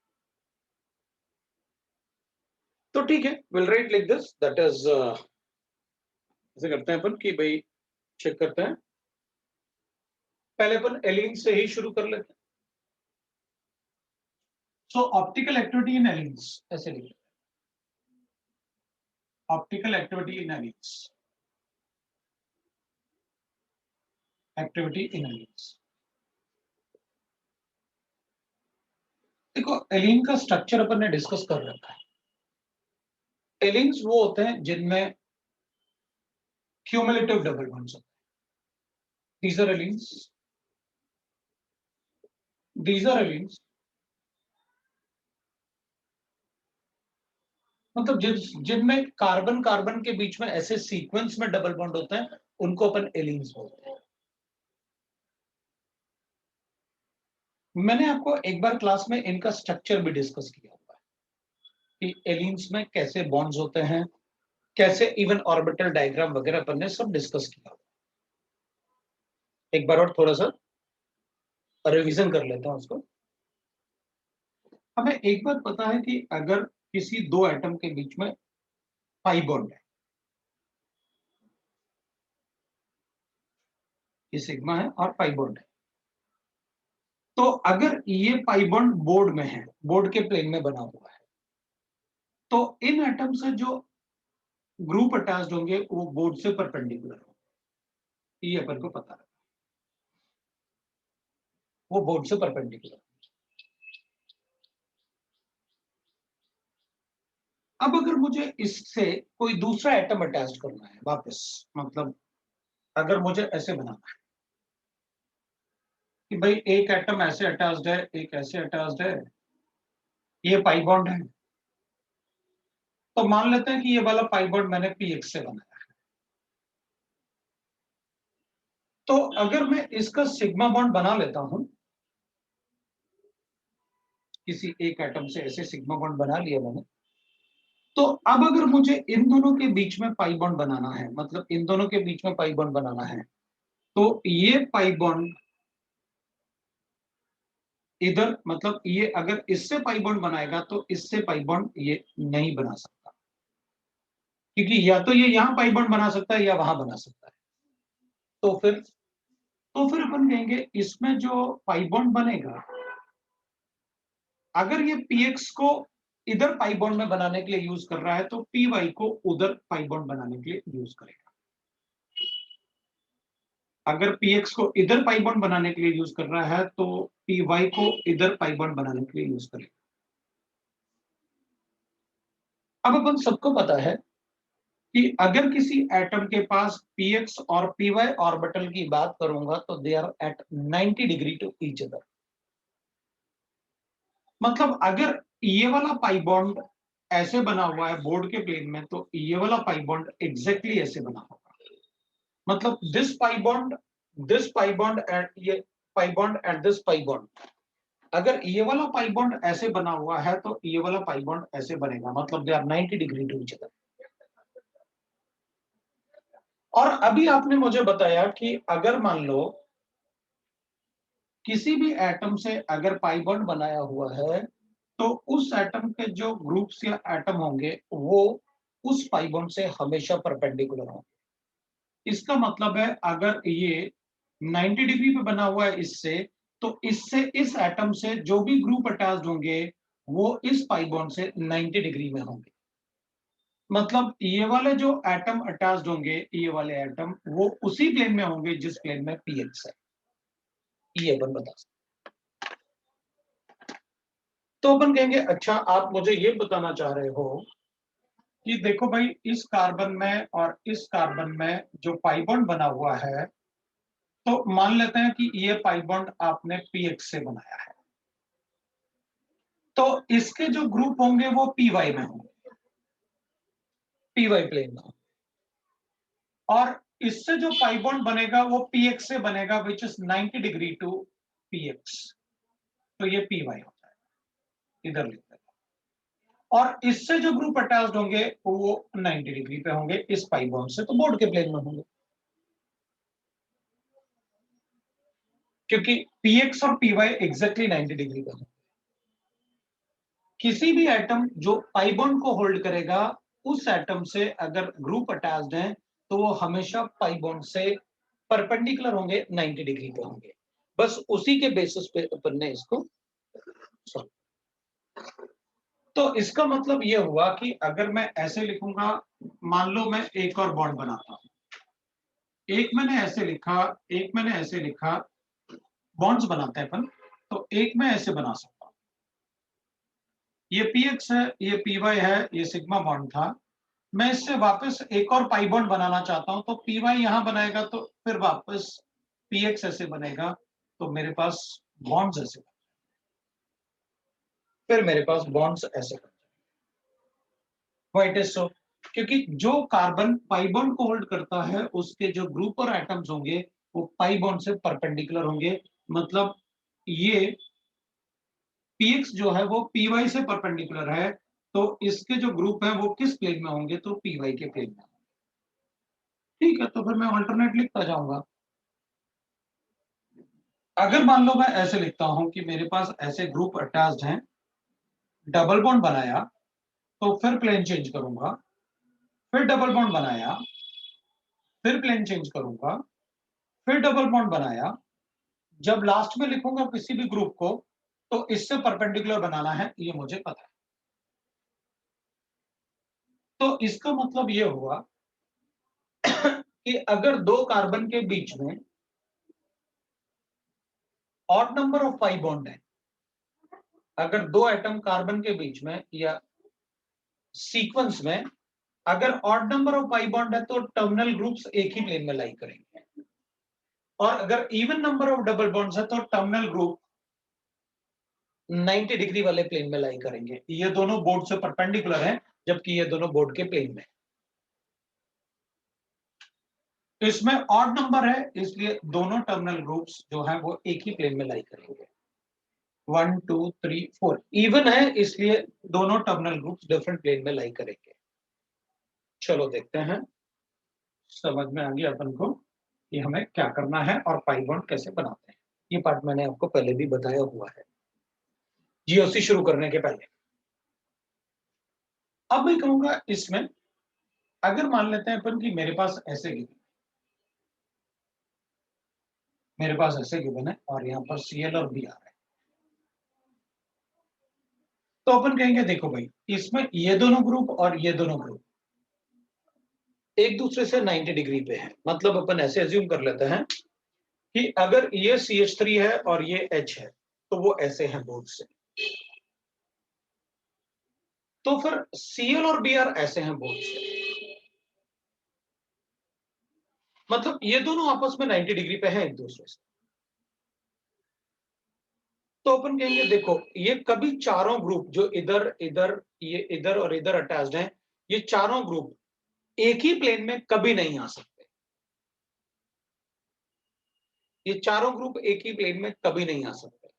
तो ठीक है, will write like this, that is ऐसे करते हैं अपन कि भाई चेक करते हैं, पहले अपन एलिन से ही शुरू कर लेते हैं। सो ऑप्टिकल एक्टिविटी इन एलिन्स ऐसे लिखते हैं, optical activity in allenes, activity in allenes. देखो एलिन का स्ट्रक्चर अपन ने डिस्कस कर रखा है। एलिन्स वो होते हैं जिनमें क्यूमुलेटिव डबल बॉन्ड्स होते हैं। These are allenes, these are allenes, मतलब जिनमें कार्बन कार्बन के बीच में ऐसे सीक्वेंस में डबल बॉन्ड होते हैं, उनको अपन एलिन्स बोलते हैं। मैंने आपको एक बार क्लास में इनका स्ट्रक्चर भी डिस्कस किया हुआ है कि एलिन्स में कैसे बॉन्ड्स होते हैं, कैसे इवन ऑर्बिटल डायग्राम वगैरह अपन ने सब डिस्कस किया हुआ है। एक बार और थोड़ा सा रिवीजन कर लेता हूं उसको। हमें एक बात पता है कि अगर किसी दो एटम के बीच में पाई बॉन्ड है, ये सिग्मा है और पाई बॉन्ड है, तो अगर ये पाई बॉन्ड बोर्ड में है, बोर्ड के प्लेन में बना हुआ है, तो इन एटम से जो ग्रुप अटैच्ड होंगे वो बोर्ड से परपेंडिकुलर होंगे, ये अपन को पता है, वो बोर्ड से परपेंडिकुलर। अब अगर मुझे इससे कोई दूसरा एटम अटैच करना है वापस, मतलब अगर मुझे ऐसे बनाना है कि भाई एक एटम ऐसे अटैच्ड है, एक ऐसे अटैच्ड है, ये पाई बॉन्ड है, तो मान लेते हैं कि ये वाला पाई बॉन्ड मैंने px से बनाया है। तो अगर मैं इसका सिग्मा बॉन्ड बना लेता हूं, किसी एक एटम से ऐसे सिग्मा बॉन्ड बना लिया मैंने, तो अब अगर मुझे इन दोनों के बीच में पाई बॉन्ड बनाना है, मतलब इन दोनों के बीच में पाई बॉन्ड बनाना है, तो ये पाई बॉन्ड इधर, मतलब ये अगर इससे पाई बॉन्ड बनाएगा तो इससे पाई बॉन्ड ये नहीं बना सकता, क्योंकि या तो ये यहां पाई बॉन्ड बना सकता है या वहां बना सकता है। तो फिर अपन कहेंगे इसमें जो पाई बॉन्ड बनेगा, अगर ये px को इधर पाई बॉन्ड में बनाने के लिए यूज कर रहा है तो py को उधर पाई बॉन्ड बनाने के लिए यूज करेगा। अगर px को इधर पाई बॉन्ड बनाने के लिए यूज कर रहा है तो py को इधर पाई बॉन्ड बनाने के लिए यूज करेगा। अब अपन सबको पता है कि अगर किसी एटम के पास px और py ऑर्बिटल की बात करूंगा तो they are at 90 degree to each other. मतलब अगर ये वाला पाई बॉन्ड ऐसे बना हुआ है बोर्ड के प्लेन में, तो ये वाला पाई बॉन्ड एग्जैक्टली ऐसे बना होगा। मतलब दिस पाई बॉन्ड एंड ये pi bond and this pi bond, अगर ये वाला पाई बॉन्ड ऐसे बना हुआ है तो ये वाला पाई बॉन्ड ऐसे बनेगा, मतलब they are 90 degree to each other. और अभी आपने मुझे बताया कि अगर मान लो किसी भी एटम से अगर पाई बॉन्ड बनाया हुआ है तो उस एटम के जो ग्रुप्स या एटम होंगे वो उस पाई बॉन्ड से हमेशा परपेंडिकुलर होंगे। इसका मतलब है अगर ये 90 डिग्री पे बना हुआ है इससे, तो इससे इस एटम से जो भी ग्रुप अटैच्ड होंगे वो इस पाई बॉन्ड से 90 डिग्री में होंगे। मतलब ये वाले जो एटम अटैच्ड होंगे, ये वाले एटम वो उसी प्लेन में होंगे जिस प्लेन में px है। ये अपन बता सकते। तो अपन कहेंगे अच्छा आप मुझे ये बताना चाह रहे हो कि देखो भाई इस कार्बन में और इस कार्बन में जो पाई बॉन्ड बना हुआ है, तो मान लेते हैं कि ये पाई बॉन्ड आपने px से बनाया है, तो इसके जो ग्रुप होंगे वो py में होंगे, py प्लेन में। और इससे जो पाई बॉन्ड बनेगा वो px से बनेगा which is 90 degree to px, तो ये py हो जाएगा, इधर लिख देगा। और इससे जो ग्रुप अटैच्ड होंगे वो 90 डिग्री पे होंगे इस पाई बॉन्ड से, तो बोर्ड के प्लेन में होंगे, क्योंकि px और py एग्जैक्टली 90 डिग्री पे होंगे। किसी भी एटम जो पाई बॉन्ड को होल्ड करेगा उस एटम से अगर ग्रुप अटैच्ड है तो वो हमेशा पाई बॉन्ड से परपेंडिकुलर होंगे, 90 डिग्री पे होंगे। बस उसी के बेसिस पे अपन ने इसको, तो इसका मतलब ये हुआ कि अगर मैं ऐसे लिखूंगा, मान लो मैं एक और बॉन्ड बनाता हूं, एक मैंने ऐसे लिखा, एक मैंने ऐसे लिखा, बॉन्ड्स बनाते हैं अपन, तो एक मैं ऐसे बना सकता हूं, ये px है, ये py है, ये सिग्मा बॉन्ड था। मैं इससे वापस एक और पाई बॉन्ड बनाना चाहता हूं, तो py यहां बनाएगा तो फिर वापस px ऐसे बनेगा, तो मेरे पास बॉन्ड्स ऐसे, फिर मेरे पास बॉन्ड्स ऐसे। व्हाइट इज सो, क्योंकि जो कार्बन पाई बॉन्ड को होल्ड करता है उसके जो ग्रुप और एटम्स होंगे वो पाई बॉन्ड से परपेंडिकुलर होंगे। मतलब ये px जो है वो py से परपेंडिकुलर है, तो इसके जो ग्रुप है वो किस प्लेन में होंगे, तो py के प्लेन में। ठीक है, तो फिर मैं ऑल्टरनेट लिखता जाऊंगा। अगर मान लो मैं ऐसे लिखता हूं कि मेरे पास ऐसे ग्रुप अटैच्ड हैं, डबल बॉन्ड बनाया, तो फिर प्लेन चेंज करूंगा, फिर डबल बॉन्ड बनाया, फिर प्लेन चेंज करूंगा, फिर डबल बॉन्ड बनाया, जब लास्ट में लिखूंगा किसी भी ग्रुप को तो इससे परपेंडिकुलर बनाना है, ये मुझे पता है। तो इसका मतलब ये हुआ कि अगर दो कार्बन के बीच में odd number of pi bond है, अगर दो एटम कार्बन के बीच में या सीक्वेंस में अगर odd number of pi bond है तो टर्मिनल ग्रुप्स एक ही प्लेन में लाई करेंगे, और अगर even number of double bonds है तो टर्मिनल ग्रुप 90 डिग्री वाले प्लेन में लाई करेंगे। ये दोनों बोर्ड से परपेंडिकुलर हैं, जबकि ये दोनों बोर्ड के प्लेन में। इसमें ऑड नंबर है, इसलिए दोनों टर्मिनल ग्रुप्स जो हैं वो एक ही प्लेन में लाई करेंगे। 1 2 3 4 इवन है, इसलिए दोनों टर्मिनल ग्रुप्स डिफरेंट प्लेन में लाई करेंगे। चलो देखते हैं, समझ में आ गया अपन को कि हमें क्या करना है और पाई बॉन्ड कैसे बनाते हैं। ये पार्ट मैंने आपको पहले भी बताया हुआ है जीओसी शुरू करने के पहले। अब मैं कहूंगा इसमें अगर मान लेते हैं अपन कि मेरे पास ऐसे गिवन है और यहाँ पर सीएल और बी आ रहा है, तो अपन कहेंगे देखो भाई, इसमें ये दोनों ग्रुप और ये दोनों ग्रुप एक दूसरे से 90 डिग्री पे है। मतलब अपन ऐसे एज्यूम कर लेते हैं कि अगर ये CH3 है और ये H है तो वो ऐसे हैं बोर्ड से, तो फिर Cl और Br ऐसे हैं बोर्ड से। मतलब ये दोनों आपस में 90 डिग्री पे हैं एक दूसरे से। तो अपन कहेंगे देखो, ये कभी चारों ग्रुप जो इधर इधर ये इधर और इधर अटैच्ड हैं, ये चारों ग्रुप एक ही प्लेन में कभी नहीं आ सकते। ये चारों ग्रुप एक ही प्लेन में कभी नहीं आ सकते।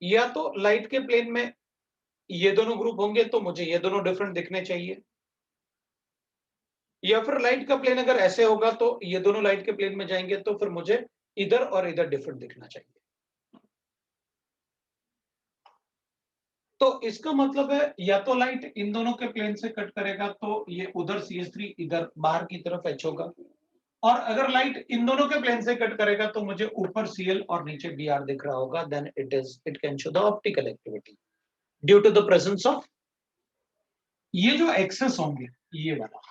या तो लाइट के प्लेन में ये दोनों ग्रुप होंगे तो मुझे ये दोनों डिफरेंट दिखने चाहिए, या फिर लाइट का प्लेन अगर ऐसे होगा तो ये दोनों लाइट के प्लेन में जाएंगे तो फिर मुझे इधर और इधर डिफरेंट दिखना चाहिए। तो इसका मतलब है या तो लाइट इन दोनों के प्लेन से कट करेगा तो ये उधर CH3 इधर बाहर की तरफ H होगा, और अगर लाइट इन दोनों के प्लेन से कट करेगा तो मुझे ऊपर Cl और नीचे Br दिख रहा होगा। Then it can show the optical activity due to the presence of ये जो एक्सेस होंगे, ये वाला,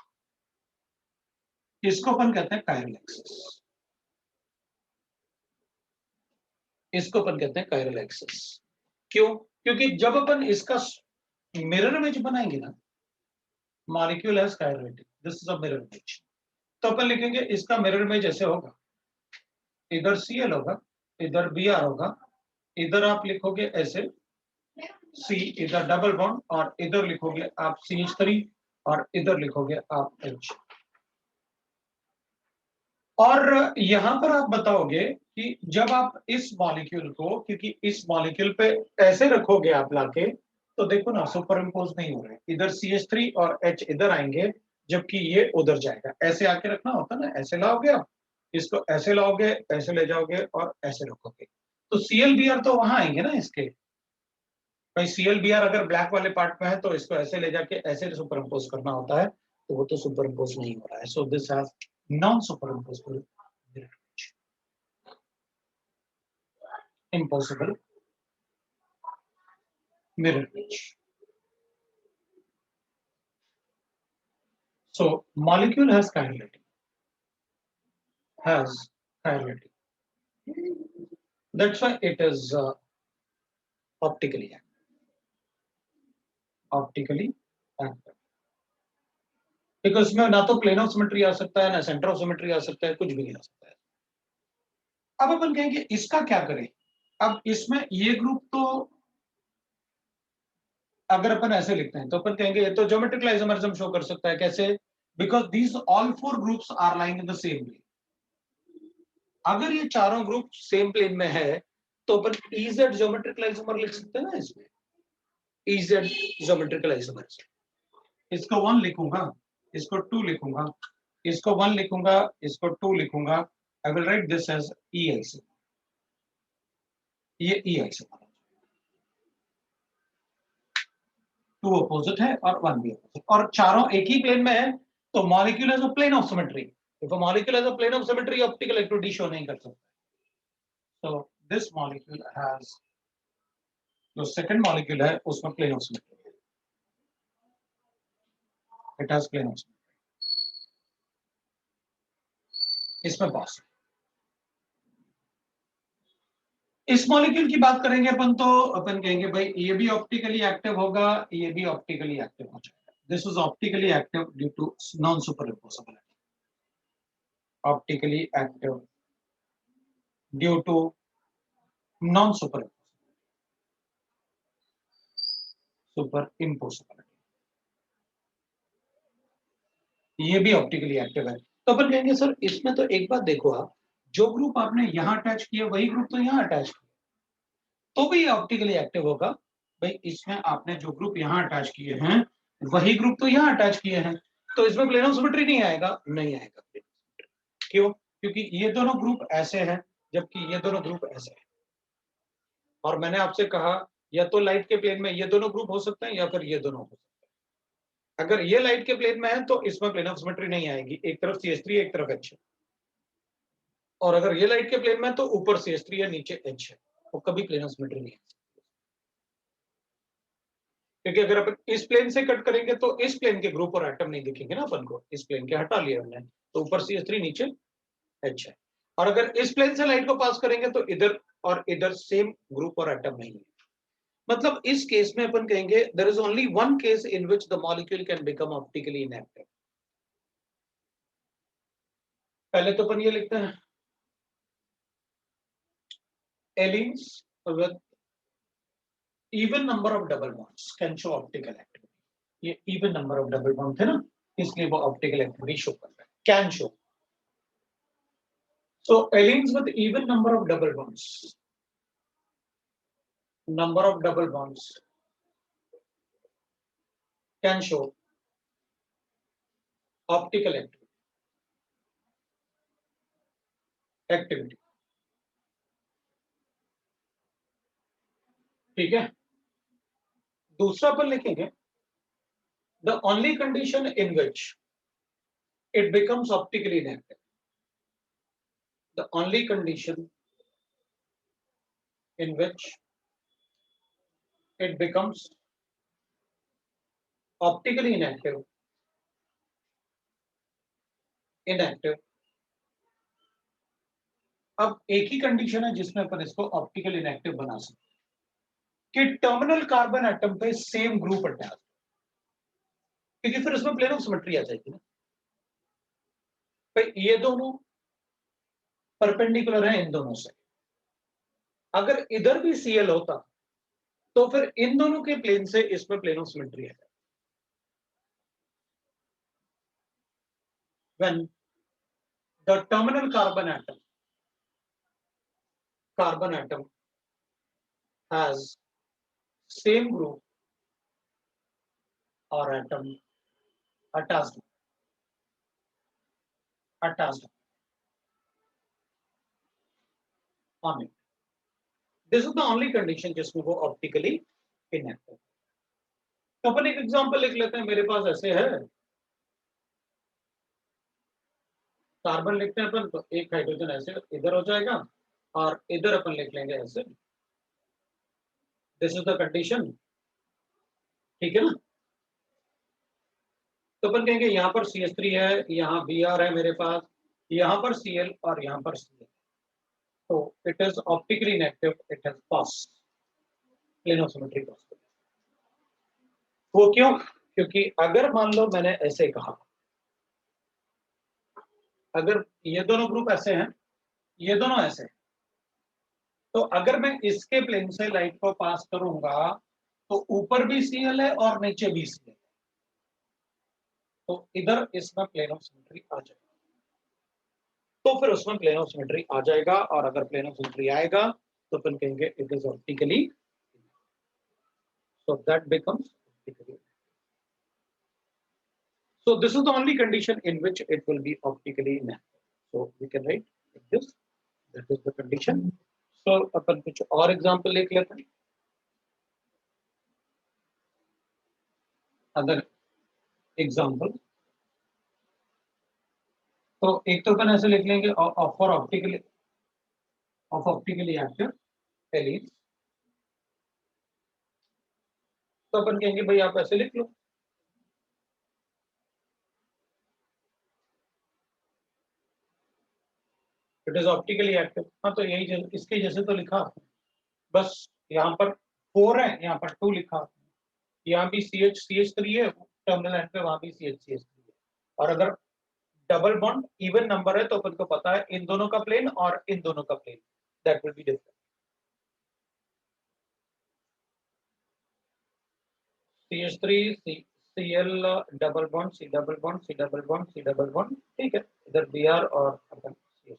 इसको अपन कहते हैं कायरल एक्सेस। इसको अपन कहते हैं कायरल एक्सेस। क्यों? क्योंकि जब अपन इसका मिरर इमेज बनाएंगे ना, molecule has chirality, this is a mirror image, तो अपन लिखेंगे इसका मिरर इमेज ऐसे होगा, इधर Cl होगा, इधर Br होगा, इधर आप लिखोगे ऐसे C, इधर डबल बॉन्ड, और इधर लिखोगे आप CH3 और इधर लिखोगे आप H। और यहां पर आप बताओगे कि जब आप इस मॉलिक्यूल को, क्योंकि इस मॉलिक्यूल पे ऐसे रखोगे आप लाके, तो देखो ना सुपर इम्पोज नहीं हो रहे, इधर CH3 और H इधर आएंगे जबकि ये उधर जाएगा। ऐसे आके रखना होता ना, ऐसे लाओगे आप, इसको ऐसे लाओगे, ऐसे ले जाओगे और ऐसे रखोगे, तो ClBr तो वहां आएंगे ना इसके। भाई ClBr अगर ब्लैक वाले पार्ट में है तो इसको ऐसे ले जाके ऐसे सुपर इम्पोज करना होता है, तो वो तो सुपर इम्पोज नहीं हो रहा है। So this has non super imposable impossible mirror image. So molecule has chirality. Has chirality. That's why it is optically active. Optically active. Because इसमें ना तो प्लेन ऑफ सिमेट्री आ सकता है, ना सेंटर ऑफ सिमेट्री आ सकता है, कुछ भी नहीं आ सकता है। अब अपन कहेंगे इसका क्या करें। अब इसमें ये ग्रुप तो अगर अपन ऐसे लिखते हैं तो अपन कहेंगे ये तो ज्योमेट्रिकल आइसोमरिज्म शो कर सकता है। कैसे? Because these all four groups are lying in the same plane. अगर ये चारों ग्रुप सेम प्लेन में है तो अपन EZ ज्योमेट्रिकल आइसोमर लिख सकते हैं ना इसमें, EZ ज्योमेट्रिकल आइसोमर। इसको 1 लिखूंगा, इसको 2 लिखूंगा, इसको 1 लिखूंगा, इसको 2 लिखूंगा। I will write this as E isomer. ये E आइसोमर, 2 अपोजिट है और 1 भी अपोजिट, और चारों एक ही प्लेन में है, तो molecule has a plane of symmetry. If a molecule has a plane of symmetry, optical activity show नहीं कर सकता। So this molecule has, जो सेकंड मॉलिक्यूल है उसमें प्लेन ऑफ सिमेट्री है, it has plane of symmetry, इसमें पास। इस मॉलिक्यूल की बात करेंगे अपन तो अपन कहेंगे भाई ये भी ऑप्टिकली एक्टिव होगा, ये भी ऑप्टिकली एक्टिव हो जाएगा। This is optically active due to non-superimposability. Optically active due to superimposability. ये भी ऑप्टिकली एक्टिव है। तो अपन कहेंगे सर इसमें तो एक बात देखो, आप जो ग्रुप आपने यहाँ अटैच किया वही ग्रुप तो यहाँ अटैच किया, तो भी ऑप्टिकली एक्टिव होगा। भाई इसमें आपने जो ग्रुप यहाँ अटैच किए हैं वही ग्रुप तो यहाँ अटैच किए हैं, तो इसमें प्लेन ऑफ सिमेट्री नहीं आएगा, नहीं आएगा। क्यों? क्योंकि ये दोनों ग्रुप ऐसे हैं जबकि ये दोनों ग्रुप ऐसे हैं। और मैंने आपसे कहा या तो लाइट के प्लेन में ये दोनों ग्रुप हो सकते हैं या फिर ये दोनों हो सकते हैं। अगर ये लाइट के प्लेन में है तो इसमें प्लेन ऑफ सिमेट्री नहीं आएगी, एक तरफ CH3 एक तरफ H है। और अगर ये लाइट के प्लेन में तो ऊपर CH3 है नीचे H है, तो कभी प्लेन ऑफ सिमेट्री नहीं है। क्योंकि अगर अपन इस प्लेन से कट करेंगे तो इस प्लेन के ग्रुप और एटम नहीं दिखेंगे ना अपन को, इस प्लेन के हटा लिया हमने, तो ऊपर CH3 नीचे H है। और अगर इस प्लेन से लाइट को पास करेंगे तो इधर और इधर सेम ग्रुप और एटम नहीं है। मतलब इस केस में अपन कहेंगे there is only one case in which the molecule can become optically inactive. पहले तो अपन ये लिखते हैं allenes with even number of double bonds can show optical activity. ये even number of double bond थे ना, इसलिए वो optical activity show कर रहा है, can show. So allenes with even number of double bonds can show optical activity. ठीक है, दूसरा पर लिखेंगे the only condition in which it becomes optically inactive, the only condition in which it becomes optically inactive अब एक ही कंडीशन है जिसमें अपन इसको ऑप्टिकल इनएक्टिव बना सकते हैं कि टर्मिनल कार्बन एटम पे सेम ग्रुप अटैच, क्योंकि फिर उसमें प्लेन ऑफ सिमेट्री आ जाएगी ना। भाई ये दोनों परपेंडिकुलर हैं इन दोनों से, अगर इधर भी Cl होता तो फिर इन दोनों के प्लेन से इसमें प्लेन ऑफ सिमेट्री आ जाएगी। When the terminal carbon atom has same group or atom attached on it, this is the only condition जिसमें वो ऑप्टिकली इनएक्टिव। तो अपन एक एग्जांपल लिख लेते हैं, मेरे पास ऐसे है कार्बन लिखते हैं अपन, तो एक हाइड्रोजन ऐसे इधर हो जाएगा और इधर अपन लिख लेंगे ऐसे, दिस इज द कंडीशन, ठीक है ना। तो अपन कहेंगे यहाँ पर CH3 है, यहाँ Br है मेरे पास, यहाँ पर Cl और यहाँ पर Cl, तो it is optically inactive, it has pass plane of symmetry pass. वो क्यों? क्योंकि अगर मान लो मैंने ऐसे कहा, अगर ये दोनों ग्रुप ऐसे हैं, ये दोनों ऐसे हैं, तो अगर मैं इसके प्लेन से लाइट को पास करूंगा तो ऊपर भी Cl है और नीचे भी Cl है, तो इधर इसमें प्लेन ऑफ सिमेट्री आ जाएगा, तो फिर उसमें प्लेन ऑफ सिमेट्री आ जाएगा। और अगर प्लेन ऑफ सिमेट्री आएगा तो अपन कहेंगे it is optically, so that becomes optically. So this is the only condition in which it will be optically inactive. So we can write like this, that is the condition. So अपन कुछ और एग्जांपल लिख लेते हैं, अदर एग्जांपल। तो एक तो अपन ऐसे लिख लेंगे फॉर ऑप्टिकली एक्टिव एलिन्स, तो अपन कहेंगे भाई आप ऐसे लिख लो, इट इज ऑप्टिकली एक्टिव। हाँ तो यही इसके जैसे तो लिखा, बस यहाँ पर 4 है, यहाँ पर 2 लिखा, यहाँ भी CH3 है, टर्मिनल एंड पे वहां भी CH है। और अगर डबल बॉन्ड इवन नंबर है तो अपन को पता है इन दोनों का प्लेन और इन दोनों का plane, that will be different. CH3 Cl double bond C double bond C double bond C double bond, ठीक है, इधर Br और अपन CH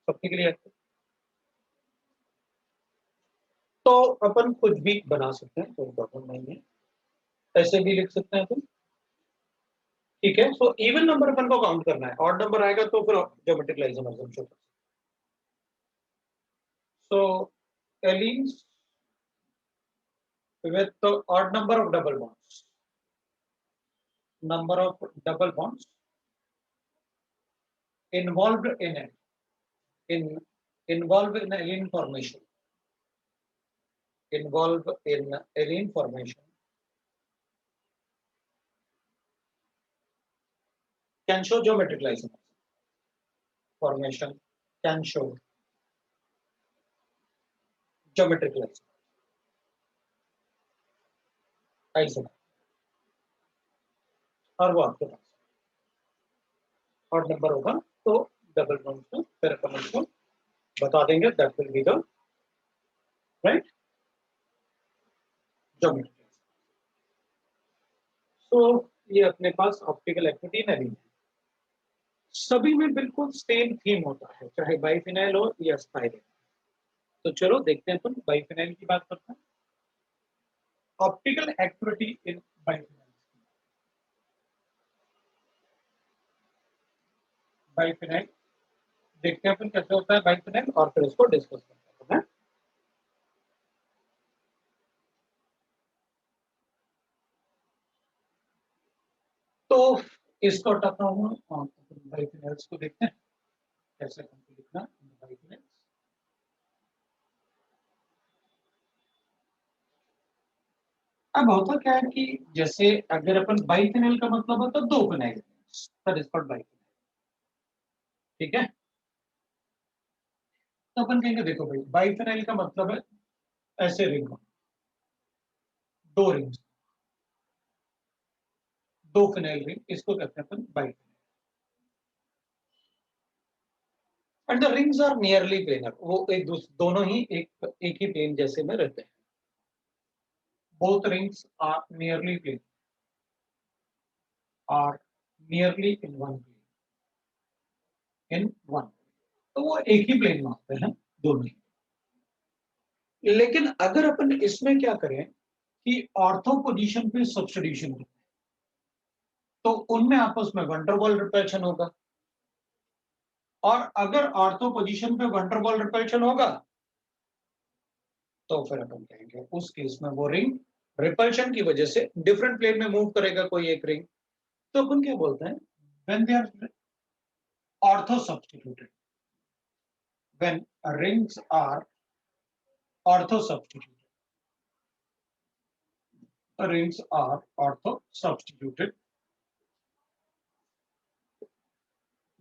सबके लिए। तो अपन कुछ भी बना सकते हैं, कोई प्रॉब्लम नहीं है, ऐसे भी लिख सकते हैं अपन, ठीक है। सो इवन नंबर अपन को काउंट करना है, ऑड नंबर आएगा तो फिर geometric isomers show. So allenes with the odd number of double bonds, number of double bonds involved in it, involved in alien formation, involved in alien formation can show geometric isomers. Formation can show geometric isomer, और वो आपके पास ऑड नंबर होगा तो डबल बॉन्ड को फिर अपन उसको बता देंगे, that will be the right geometric. So ये अपने पास ऑप्टिकल एक्टिविटी नहीं है, सभी में बिल्कुल सेम थीम होता है, चाहे बाइफिनाइल हो या स्पाइरल। तो चलो देखते हैं, अपन बाइफिनाइल की बात करते हैं। ऑप्टिकल एक्टिविटी इन बाइफिनाइल, बाइफिनाइल देखते हैं अपन कैसे होता है बाइफिनाइल, और फिर इसको डिस्कस करते हैं। तो इसको हटाता हूँ, बाइफिनाइल्स को देखते हैं कैसे हमको लिखना बाइफिनाइल्स। अब होता क्या है कि जैसे अगर अपन बाइफिनाइल का मतलब होता है दो phenyl, that is called biphenyl, ठीक है। तो अपन कहेंगे देखो भाई बाइफिनाइल का मतलब है ऐसे रिंग, दो रिंग्स, दो फिनाइल रिंग, इसको कहते हैं अपन biphenyl. And the rings are nearly planar, वो एक दोनों ही एक ही प्लेन जैसे में रहते हैं। Both rings are nearly plane, are nearly in one plane, in one, तो वो एक ही प्लेन में आते हैं दोनों ही। लेकिन अगर अपन इसमें क्या करें कि ऑर्थो पोजीशन पे सब्स्टिट्यूशन करें तो उनमें आपस में वंडरवॉल रिपल्शन होगा, और अगर ऑर्थो पोजीशन पे वंडरवॉल रिपल्शन होगा तो फिर अपन कहेंगे उस केस में वो रिंग रिपल्शन की वजह से डिफरेंट प्लेन में मूव करेगा कोई एक रिंग, तो अपन क्या बोलते हैं when they are ortho substituted, when rings are ortho substituted, rings are ortho substituted,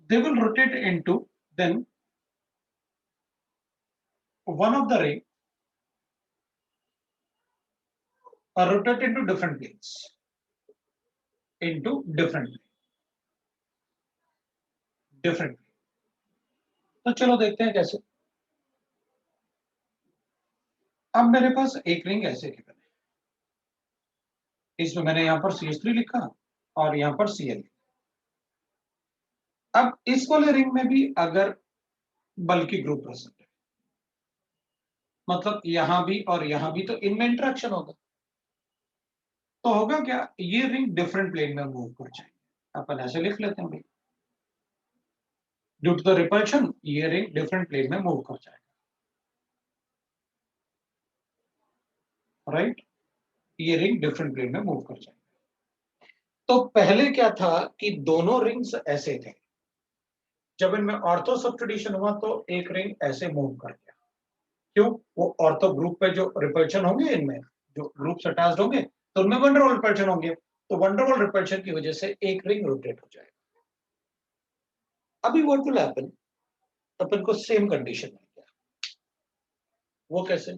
they will rotate into, then one of the ring are rotated into different planes, into different तो चलो देखते हैं कैसे। अब मेरे पास एक रिंग ऐसे गिवन है, इसमें मैंने यहां पर CH3 लिखा और यहां पर Cl। अब इस वाले रिंग में भी अगर बल्कि ग्रुप प्रेजेंट है, मतलब यहां भी और यहां भी, तो इनमें इंटरेक्शन होगा, तो होगा क्या, ये रिंग डिफरेंट प्लेन में मूव कर जाएंगे। अपन ऐसे लिख लेते हैं भाई, ड्यू टू द रिपल्शन ये रिंग डिफरेंट प्लेन में मूव कर जाएगा, राइट, ये रिंग डिफरेंट प्लेन में मूव कर जाएगा। तो पहले क्या था कि दोनों रिंग्स ऐसे थे, जब इनमें ऑर्थो सब्स्टिट्यूशन हुआ तो एक रिंग ऐसे मूव कर गया, क्यों, वो ऑर्थो ग्रुप पे जो रिपल्शन होंगे, इनमें जो ग्रुप्स अटैच्ड होंगे तो उनमें वंडरवॉल रिपल्शन होंगे, तो वंडरवॉल रिपल्शन की वजह से एक रिंग रोटेट हो जाएगा। अभी व्हाट विल हैपन, अपन को सेम कंडीशन मिल गया, वो कैसे,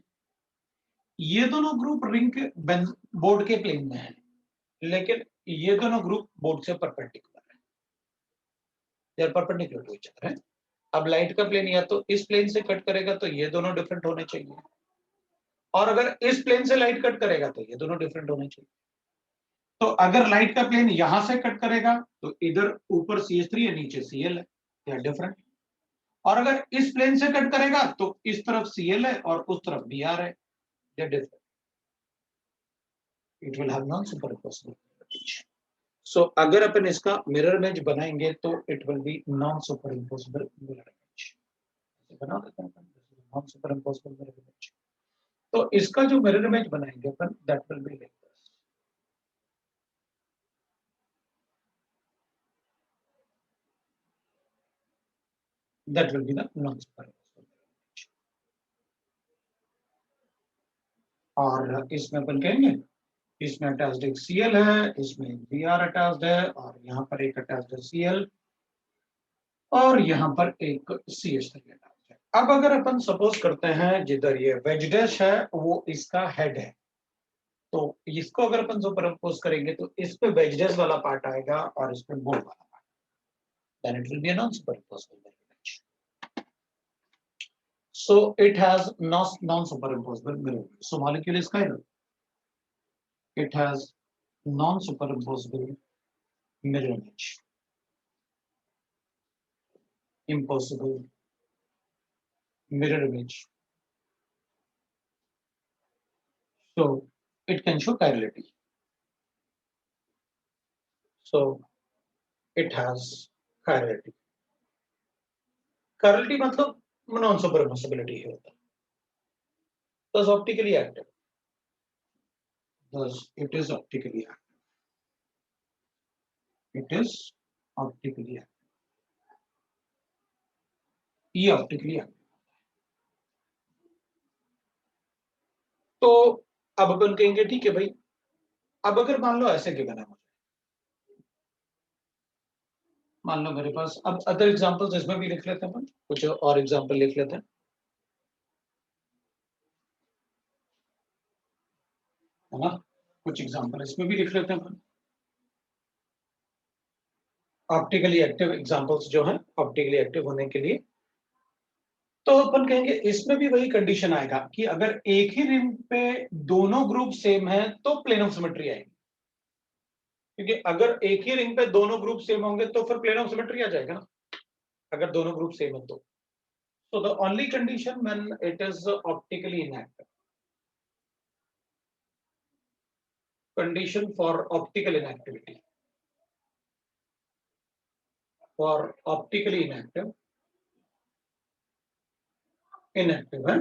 ये दोनों ग्रुप रिंग के बोर्ड के प्लेन में है, लेकिन ये दोनों ग्रुप बोर्ड से परपेंडिकुलर है, they are perpendicular to each other है। अब लाइट का प्लेन या तो इस प्लेन से कट करेगा तो ये दोनों डिफरेंट होने चाहिए, और अगर इस प्लेन से लाइट कट करेगा तो ये दोनों डिफरेंट होने चाहिए। तो अगर लाइट का प्लेन यहां से कट करेगा तो इधर ऊपर CH3 है, नीचे Cl है, दे आर डिफरेंट। और अगर इस प्लेन से कट करेगा तो इस तरफ Cl है और उस तरफ Br है, they are different. It will have non superimposable image. So अगर अपन इसका मिरर इमेज बनाएंगे तो it will be non superimposable mirror image. बना देते हैं नॉन सुपरइम्पोजिबल मिरर इमेज। तो इसका जो मिरर इमेज बनाएंगे अपन, that will be like this. That will be the non superimposable image. और इसमें अपन कहेंगे इसमें अटैच्ड एक Cl है, इसमें Br अटैच्ड है, और यहाँ पर एक अटैच्ड है Cl, और यहाँ पर एक CH3 अटैच्ड है। अब अगर अपन सपोज करते हैं जिधर ये वेज डैश है वो इसका हेड है, तो इसको अगर अपन सुपरइम्पोज करेंगे तो इस पे वेज डैश वाला पार्ट आएगा और इस पे बोर्ड वाला part, then it will be a non superimposable image. So it has non-superimposable mirror image. So molecule is chiral. It has non-superimposable mirror image. Impossible mirror image. So it can show chirality. So it has chirality. Chirality मतलब non-superimposability है होता है. Thus optically active. Thus it is optically active. It is optically active. ये optically active. तो अब अपन कहेंगे ठीक है भाई, अब अगर मान लो ऐसे गिवन है मुझे, मान लो मेरे पास, अब अदर एग्जांपल्स इसमें भी लिख लेते हैं अपन, कुछ और एग्जांपल लिख लेते हैं, है ना, कुछ एग्जांपल इसमें भी लिख लेते हैं अपन। ऑप्टिकली एक्टिव एग्जांपल्स जो हैं ऑप्टिकली एक्टिव होने के लिए, तो अपन कहेंगे इसमें भी वही कंडीशन आएगा कि अगर एक ही रिंग पे दोनों ग्रुप सेम है तो प्लेन ऑफ सिमेट्री आएगी, क्योंकि अगर एक ही रिंग पे दोनों ग्रुप सेम होंगे तो फिर प्लेन ऑफ सिमेट्री आ जाएगा ना, अगर दोनों ग्रुप सेम है तो। So the only condition when it is optically inactive, condition for optical inactivity, for optically inactive है,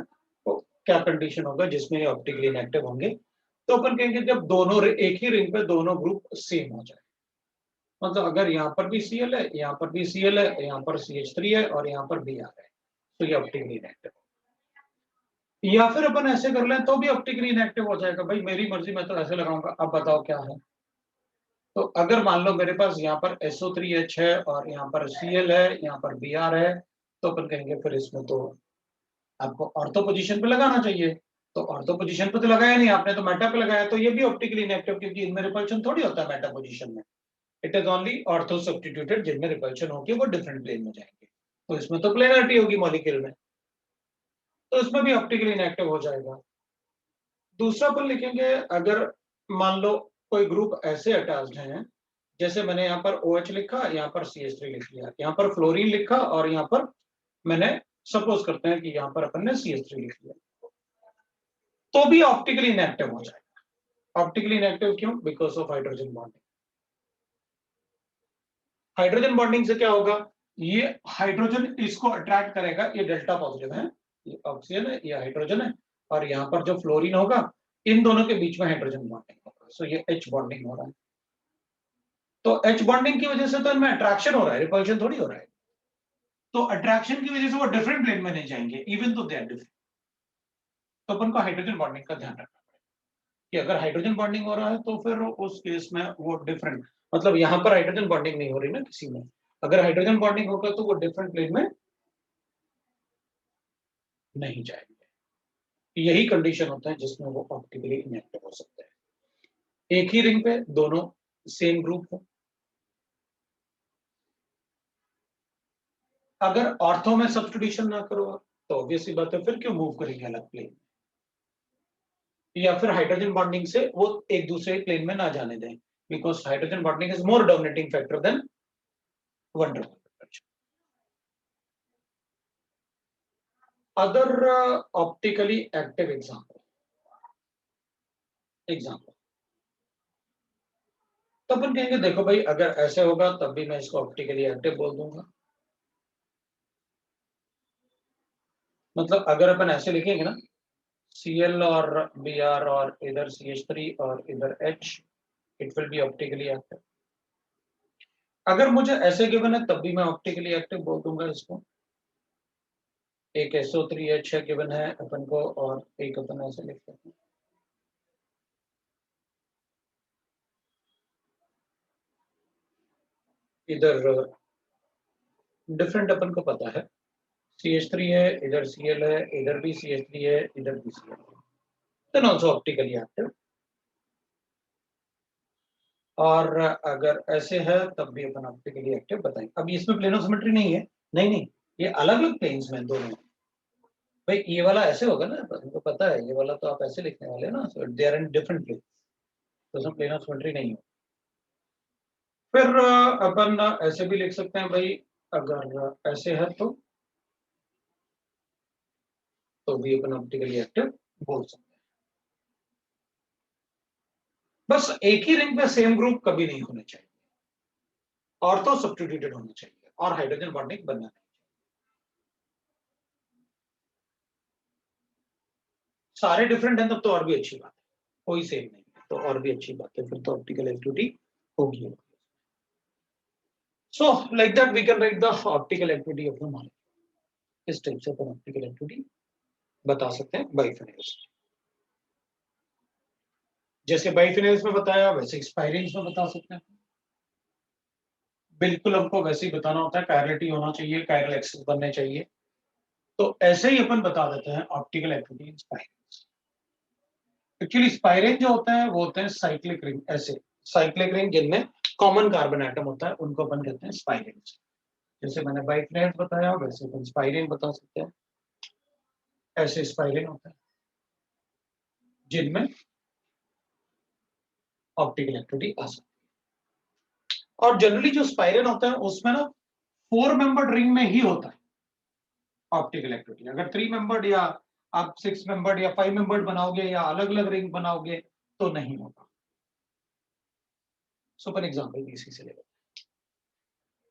तो क्या कंडीशन होगा जिसमें ये ऑप्टिकली इनएक्टिव होंगे, तो अपन कहेंगे जब दोनों एक ही रिंग पे दोनों ग्रुप सेम हो जाए, मतलब अगर यहाँ पर भी Cl है, यहाँ पर भी Cl है, यहाँ पर CH3 है और यहाँ पर Br है, तो ये ऑप्टिकली इनएक्टिव। या फिर अपन ऐसे कर लें तो भी ऑप्टिकली इनएक्टिव हो जाएगा, भाई मेरी मर्जी, मैं तो ऐसे लगाऊंगा, अब बताओ क्या है। तो अगर मान लो मेरे पास यहाँ पर SO3H है और यहाँ पर Cl है, यहाँ पर Br है, तो अपन कहेंगे फिर इसमें तो आपको ऑर्थो पोजीशन पे लगाना चाहिए, तो ऑर्थो पोजीशन पे तो लगाया नहीं आपने, तो मेटा पे लगाया, तो ये भी ऑप्टिकली इनएक्टिव, क्योंकि इनमें रिपल्शन थोड़ी होता है मेटा पोजीशन में, it is only ortho substituted, जिनमें रिपल्शन होगी वो डिफरेंट प्लेन में जाएंगे, तो इसमें तो प्लेनरिटी होगी मॉलिक्यूल में, तो इसमें भी ऑप्टिकली इनएक्टिव हो जाएगा। दूसरा अपन लिखेंगे, अगर मान लो कोई ग्रुप ऐसे अटैच्ड हैं, जैसे मैंने यहाँ पर OH लिखा, यहाँ पर CH3 लिख लिया, यहाँ पर फ्लोरीन लिखा और यहाँ पर मैंने सपोज करते हैं कि यहाँ पर अपन ने CH3 लिख लिया, तो भी ऑप्टिकली इनएक्टिव हो जाएगा। ऑप्टिकली इनएक्टिव क्यों? Because of hydrogen bonding. Hydrogen bonding से क्या होगा, ये हाइड्रोजन इसको अट्रैक्ट करेगा, ये डेल्टा पॉजिटिव है, ये ऑक्सीजन है, ये हाइड्रोजन है, और यहाँ पर जो फ्लोरीन होगा, इन दोनों के बीच में हाइड्रोजन बॉन्डिंग होगा, सो ये H बॉन्डिंग हो रहा है, तो H बॉन्डिंग की वजह से तो इनमें अट्रैक्शन हो रहा है, रिपल्शन थोड़ी हो रहा है, तो अट्रैक्शन की वजह से वो डिफरेंट प्लेन में नहीं जाएंगे, इवन तो दे आर डिफरेंट। तो अपन को हाइड्रोजन बॉन्डिंग का ध्यान रखना पड़ेगा कि अगर हाइड्रोजन बॉन्डिंग हो रहा है तो फिर उस केस में वो डिफरेंट, मतलब यहाँ पर हाइड्रोजन बॉन्डिंग नहीं हो रही ना किसी में, अगर हाइड्रोजन बॉन्डिंग होगा तो वो डिफरेंट प्लेन में नहीं जाएंगे, यही कंडीशन होता है जिसमें वो ऑप्टिकली इनएक्टिव हो सकते हैं। एक ही रिंग पे दोनों सेम ग्रुप हो। अगर ऑर्थो में सब्स्टिट्यूशन ना करो तो ऑब्वियसली बात है फिर क्यों मूव करेंगे अलग प्लेन, या फिर हाइड्रोजन बॉन्डिंग से वो एक दूसरे प्लेन में ना जाने दें, because hydrogen bonding is more dominating factor than one drop. Other optically active example तो अपन कहेंगे देखो भाई अगर ऐसे होगा तब भी मैं इसको ऑप्टिकली एक्टिव बोल दूंगा। मतलब अगर अपन ऐसे लिखेंगे ना Cl और Br और इधर CH3 और इधर H, it will B optically active. अगर मुझे ऐसे गिवन है तब भी मैं ऑप्टिकली एक्टिव बोल दूंगा इसको। एक SO3H है गिवन है अपन को और एक अपन ऐसे लिख सकते हैं। इधर डिफरेंट अपन को पता है CH3 है, इधर Cl है, इधर भी CH3 है, इधर भी Cl है, देन आल्सो ऑप्टिकली एक्टिव। और अगर ऐसे है तब भी अपन ऑप्टिकली एक्टिव बताएंगे। अब इसमें प्लेन ऑफ सिमेट्री नहीं है, नहीं नहीं, ये अलग अलग प्लेन्स में दोनों। भाई ये वाला ऐसे होगा ना, हमको पता है ये वाला तो आप ऐसे लिखने वाले ना, so they are in different plane, तो उसमें प्लेन ऑफ सिमेट्री नहीं है। फिर अपन ऐसे भी लिख सकते हैं भाई अगर ऐसे है तो भी अपन ऑप्टिकली एक्टिव बोल सकते हैं। बस एक ही रिंग पे सेम ग्रुप कभी नहीं होने चाहिए, और तो सब्स्टिट्यूटेड होना चाहिए और हाइड्रोजन बॉन्डिंग बनना नहीं। सारे डिफरेंट हैं तब तो और भी अच्छी बात है, कोई सेम नहीं है तो और भी अच्छी बात है, फिर तो ऑप्टिकल एक्टिविटी होगी। So like that we can write the optical activity of the molecule. इस टाइप से अपन ऑप्टिकल एक्टिविटी बता सकते हैं बाइफिनाइल्स। जैसे बाइफिनाइल्स में बताया वैसे स्पाइरेंस में बता सकते हैं। बिल्कुल हमको वैसे ही बताना होता है, कायरलिटी होना चाहिए, कायरल एक्सिस बनने चाहिए, तो ऐसे ही अपन बता देते हैं ऑप्टिकल एक्टिविटी इन स्पाइरेंस। एक्चुअली स्पाइरेन जो होता है वो होते हैं साइक्लिक रिंग, ऐसे साइक्लिक रिंग जिनमें कॉमन कार्बन एटम होता है उनको अपन कहते हैं स्पाइरेन। जैसे मैंने बाइफिनाइल्स बताया वैसे अपन स्पाइरेन बता सकते हैं। ऐसे स्पाइरेन होता है जिनमें ऑप्टिकल एक्टिविटी आ सकती है, और जनरली जो स्पाइरेन होता है उसमें ना 4 मेंबर्ड रिंग में ही होता है ऑप्टिकल एक्टिविटी। अगर 3 मेंबर्ड या आप 6 मेंबर्ड या 5 मेंबर्ड बनाओगे या अलग अलग रिंग बनाओगे तो नहीं होगा। सो अपन एग्जांपल बीसी से लेंगे।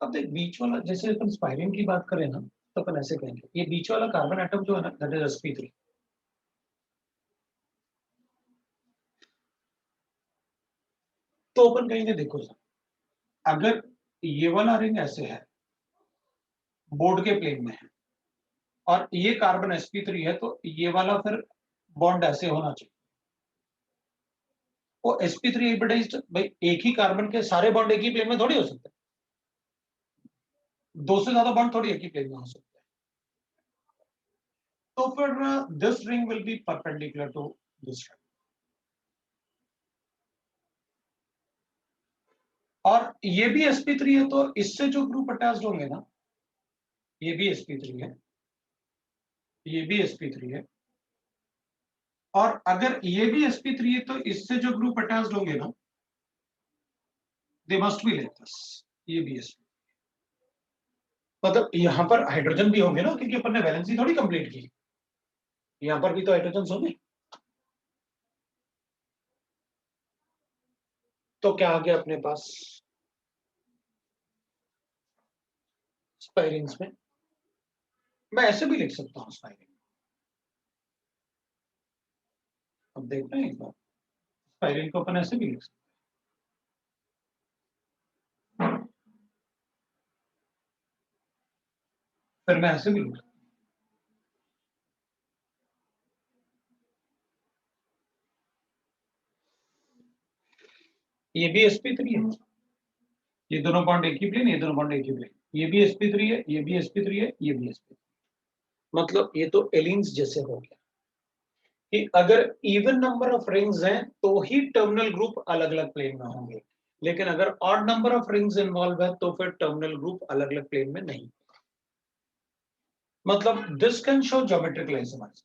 अब देख बीच वाला, जैसे अपन स्पाइरिन की बात करें ना तो अपन ऐसे कहेंगे ये बीच वाला कार्बन एटम जो है ना दैट इज sp3। तो अपन कहेंगे देखो सर अगर ये वाला रिंग ऐसे है बोर्ड के प्लेन में है और ये कार्बन sp3 है तो ये वाला फिर बॉन्ड ऐसे होना चाहिए। वो sp3 हाइब्रिडाइज्ड भाई एक ही कार्बन के सारे बॉन्ड एक ही प्लेन में थोड़ी हो सकते हैं, दो से ज्यादा बॉन्ड थोड़ी एक ही प्लेन में हो सकते हैं। तो फिर this ring will be perpendicular to this ring. और ये भी sp3 है तो इससे जो ग्रुप अटैच्ड होंगे ना, ये भी sp3 है, ये भी sp3 है, और अगर ये भी sp3 है तो इससे जो ग्रुप अटैच्ड होंगे ना they must be like this, ये भी sp, मतलब यहां पर हाइड्रोजन भी होंगे ना क्योंकि अपन ने वैलेंसी थोड़ी कंप्लीट की, यहां पर भी तो हाइड्रोजन होंगे। तो क्या आ गया अपने पास स्पाइरिंग्स में, मैं ऐसे भी लिख सकता हूं स्पाइरिंग। अब देखते हैं एक बार स्पाइरिंग को अपन ऐसे भी लिख सकते हैं, फिर मैं ऐसे भी लिख सकता हूं। ये भी sp3 है, ये दोनों बॉन्ड एक ही प्लेन, ये दोनों बॉन्ड एक ही प्लेन, ये भी sp3 है, ये भी sp3 है, ये भी sp3, मतलब ये तो एलिन्स जैसे हो गया। कि अगर इवन नंबर ऑफ रिंग्स हैं तो ही टर्मिनल ग्रुप अलग अलग प्लेन में होंगे, लेकिन अगर odd number of rings involve है तो फिर टर्मिनल ग्रुप अलग अलग प्लेन में नहीं। मतलब this can show geometrical isomers,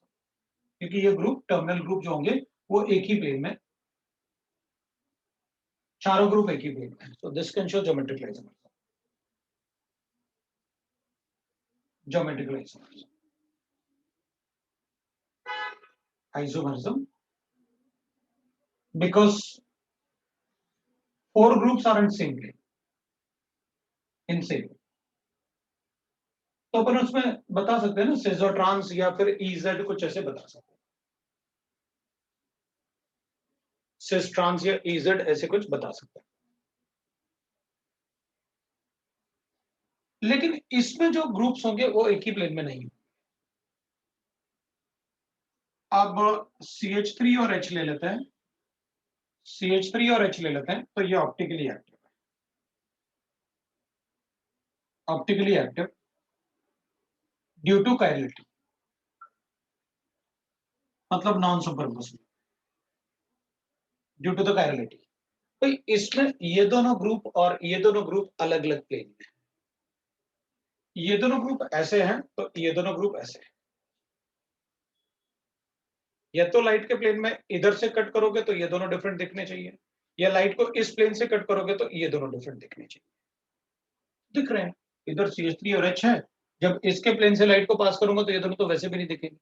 क्योंकि ये ग्रुप टर्मिनल ग्रुप जो होंगे वो एक ही प्लेन में, चारों ग्रुप एक ही प्लेन में, so this can show geometrical isomerism. Geometrical isomerism. Isomerism because four groups are in same plane, in same. तो अपन उसमें बता सकते हैं ना सिस और ट्रांस या फिर EZ कुछ ऐसे बता सकते हैं, सिस ट्रांस या EZ ऐसे कुछ बता सकते हैं। लेकिन इसमें जो ग्रुप्स होंगे वो एक ही प्लेन में नहीं। अब CH3 और H ले लेते हैं, CH3 और H ले लेते हैं, तो ये ऑप्टिकली एक्टिव है, optically active due to chirality, मतलब non superposition due to the chirality. तो इसमें ये दोनों ग्रुप और ये दोनों ग्रुप अलग अलग प्लेन में, ये दोनों ग्रुप ऐसे हैं तो ये दोनों ग्रुप ऐसे हैं। या तो लाइट के प्लेन में इधर से कट करोगे तो ये दोनों डिफरेंट दिखने चाहिए, या लाइट को इस प्लेन से कट करोगे तो ये दोनों डिफरेंट दिखने चाहिए। दिख रहे हैं, इधर CH3 और H है, जब इसके प्लेन से लाइट को पास करूंगा तो ये दोनों तो वैसे भी नहीं दिखेंगे,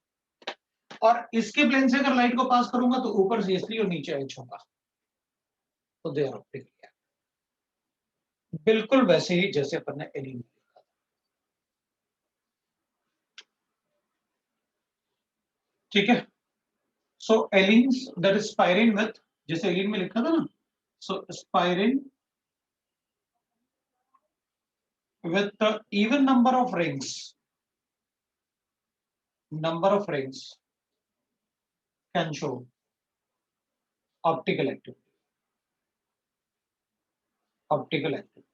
और इसके प्लेन से अगर लाइट को पास करूंगा तो ऊपर CH3 और नीचे H होगा, तो दे आर ऑप्टिकली बिल्कुल वैसे ही जैसे अपन ने एलिन में लिखा था। ठीक है, सो एलिन्स दैट इज स्पाइरिन विथ, जैसे एलिन में लिखा था ना, सो स्पाइरिन with the even number of rings can show optical activity, optical activity.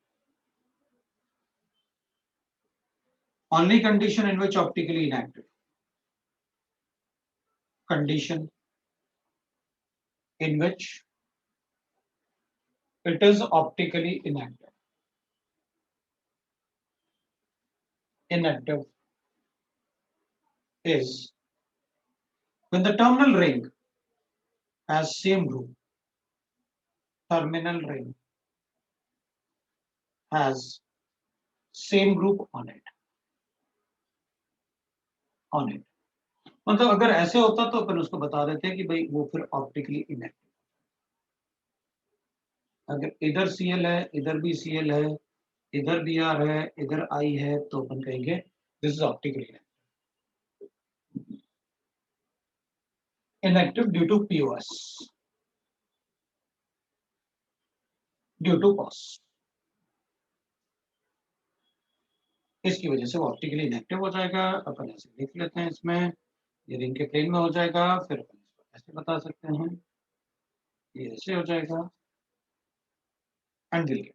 Only condition in which optically inactive, condition in which it is optically inactive. Inactive is when the terminal ring has same group, terminal ring has same group on it, on it. मतलब अगर ऐसे होता तो अपन उसको बता देते हैं कि भाई वो फिर ऑप्टिकली इनएक्टिव। अगर इधर Cl है, इधर भी Cl है, इधर Br है, इधर I है, तो अपन कहेंगे this is optically inactive due to POS, due to POS। इसकी वजह से वो ऑप्टिकली इनएक्टिव हो जाएगा। अपन ऐसे लिख लेते हैं, इसमें ये रिंग के प्लेन में हो जाएगा, फिर अपन इसको ऐसे बता सकते हैं, ये ऐसे हो जाएगा एंड विल गेट।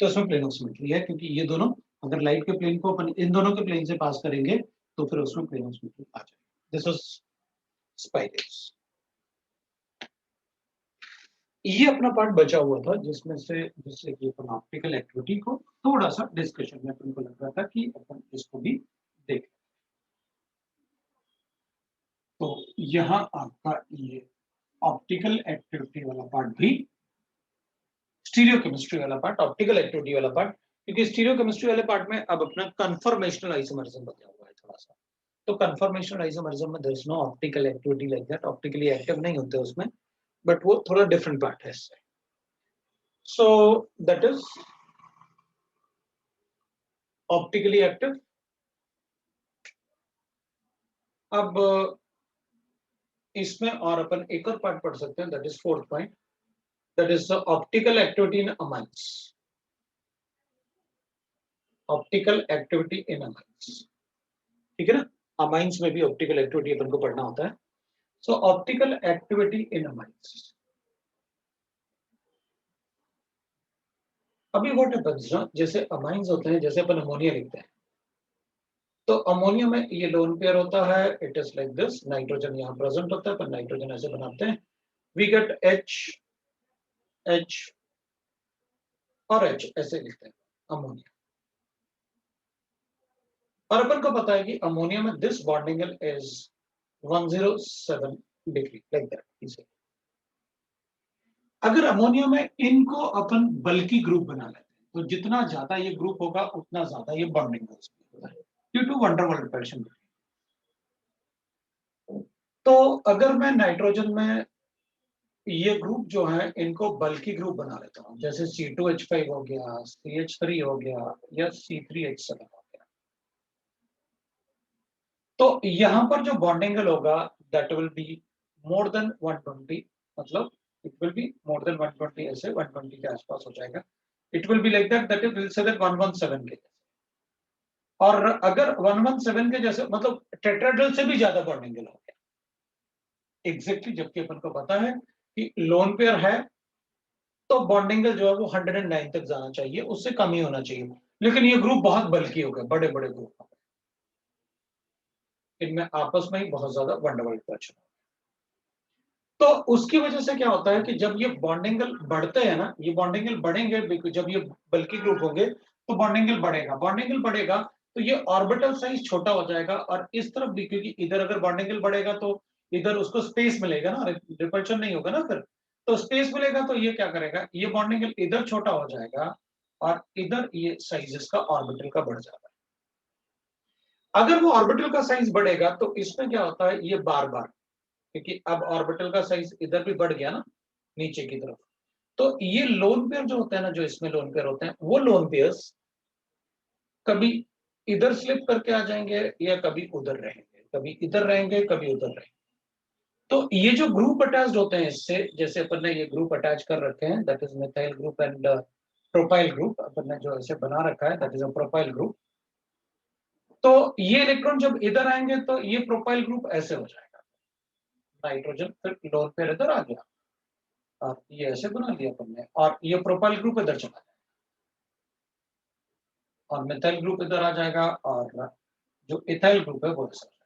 तो इसमें प्लेन ऑफ सिमेट्री है, क्योंकि ये दोनों अगर लाइट के प्लेन को अपन इन दोनों के प्लेन से पास करेंगे तो फिर उसमें प्लेन ऑफ सिमेट्री आ जाएगा। This is spirals. ये अपना पार्ट बचा हुआ था जिसमें से जिससे कि अपन ऑप्टिकल एक्टिविटी को थोड़ा सा डिस्कशन में अपन को लग रहा था कि अपन इसको भी देख। तो यहाँ आपका ये ऑप्टिकल एक्टिविटी वाला पार्ट भी, स्टीरियो केमिस्ट्री वाला पार्ट, ऑप्टिकल एक्टिविटी वाला पार्ट, क्योंकि स्टीरियो केमिस्ट्री वाले पार्ट में अब अपना कन्फर्मेशनल आइसोमरिज्म बचा हुआ है थोड़ा सा। तो कन्फर्मेशनल आइसोमरिज्म में there is no optical activity like that, optically active नहीं होते उसमें, बट वो थोड़ा डिफरेंट पार्ट है इससे। So that is optically active. अब इसमें और अपन एक और पार्ट पढ़ सकते हैं, that is fourth point, that is optical activity in amines, optical activity in amines. ठीक है ना, अमाइंस में भी ऑप्टिकल एक्टिविटी अपन को पढ़ना होता है। सो ऑप्टिकल एक्टिविटी इन अमाइंस, अभी व्हाट हैपेंस ना, जैसे अमाइंस होते हैं, जैसे अपन अमोनिया लिखते हैं, तो अमोनिया में ये लोन पेयर होता है, it is like this, nitrogen यहाँ प्रेजेंट होता है, पर नाइट्रोजन ऐसे बनाते हैं, वी गेट H H और H ऐसे लिखते हैं अमोनिया। और अपन को पता है कि अमोनिया में this bonding is 107 degree like that. अगर अमोनिया में इनको अपन बल्कि ग्रुप बना लेते हैं तो जितना ज्यादा ये ग्रुप होगा उतना ज्यादा ये बॉन्डिंग होता है due to van der Waals repulsion. तो अगर मैं नाइट्रोजन में ये ग्रुप जो है इनको बल्कि ग्रुप बना लेता हूँ, जैसे C2H5 हो गया, CH3 हो गया या C3H7 हो गया, तो यहां पर जो बॉन्डिंग होगा that will be more than 120, मतलब it will be more than 120, ऐसे 120 के आसपास हो जाएगा। It will be like that it will say that 117 के, और अगर 117 के जैसे मतलब टेट्राड्रल से भी ज्यादा बॉन्डिंग हो गया एग्जैक्टली, जबकि अपन को पता है कि लोन पेयर है तो बॉन्डिंग जो है वो 109 तक जाना चाहिए, उससे कम ही होना चाहिए। लेकिन ये ग्रुप बहुत बल्कि हो गए, बड़े बड़े ग्रुप, इनमें आपस में ही बहुत ज्यादा वंडरवल अट्रैक्शन। तो उसकी वजह से क्या होता है कि जब ये बॉन्डिंगल बढ़ते हैं ना, ये बॉन्डिंगल बढ़ेंगे, जब ये बल्कि ग्रुप होंगे तो बॉन्डिंगल बढ़ेगा, बॉन्डिंगल बढ़ेगा तो ये ऑर्बिटल साइज छोटा हो जाएगा, और इस तरफ भी, क्योंकि इधर अगर बॉन्डिंगल बढ़ेगा तो इधर उसको स्पेस मिलेगा ना, रिपल्शन नहीं होगा ना फिर, तो स्पेस मिलेगा तो ये क्या करेगा, ये बॉन्डिंगल इधर छोटा हो जाएगा और इधर ये साइज इसका ऑर्बिटल का बढ़ जाएगा। अगर वो ऑर्बिटल का साइज बढ़ेगा तो इसमें क्या होता है, ये बार बार, क्योंकि अब ऑर्बिटल का साइज इधर भी बढ़ गया ना नीचे की तरफ, तो ये लोन पेयर जो होता है ना, जो इसमें लोन पेयर होते हैं, वो लोन पेयर्स कभी इधर स्लिप करके आ जाएंगे या कभी उधर रहेंगे, कभी इधर रहेंगे कभी उधर रहेंगे। तो ये जो ग्रुप अटैच्ड होते हैं इससे, जैसे अपन ने ये ग्रुप अटैच कर रखे हैं, that is methyl group and propyl group, अपन ने जो ऐसे बना रखा है that is a propyl group. तो ये इलेक्ट्रॉन जब इधर आएंगे तो ये प्रोपाइल ग्रुप ऐसे हो जाएगा, नाइट्रोजन फिर लोन पेयर इधर आ गया और ये ऐसे बना दिया अपन ने, और ये प्रोपाइल ग्रुप इधर चला जाएगा और मिथाइल ग्रुप इधर आ जाएगा, और जो इथाइल ग्रुप है वो ऐसा हो जाएगा,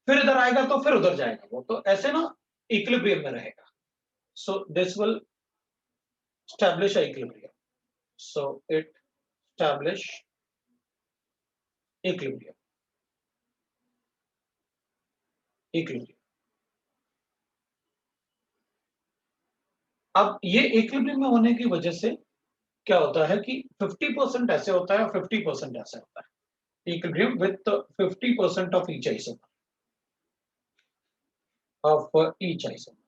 फिर इधर आएगा तो फिर उधर जाएगा वो, तो ऐसे ना इक्विलिब्रियम में रहेगा। So this will establish equilibrium, so it establish equilibrium, equilibrium। अब ये इक्विलिब्रियम में होने की वजह से क्या होता है कि 50% ऐसे होता है और 50% ऐसे होता है, equilibrium with 50% of each isomer, of each isomer.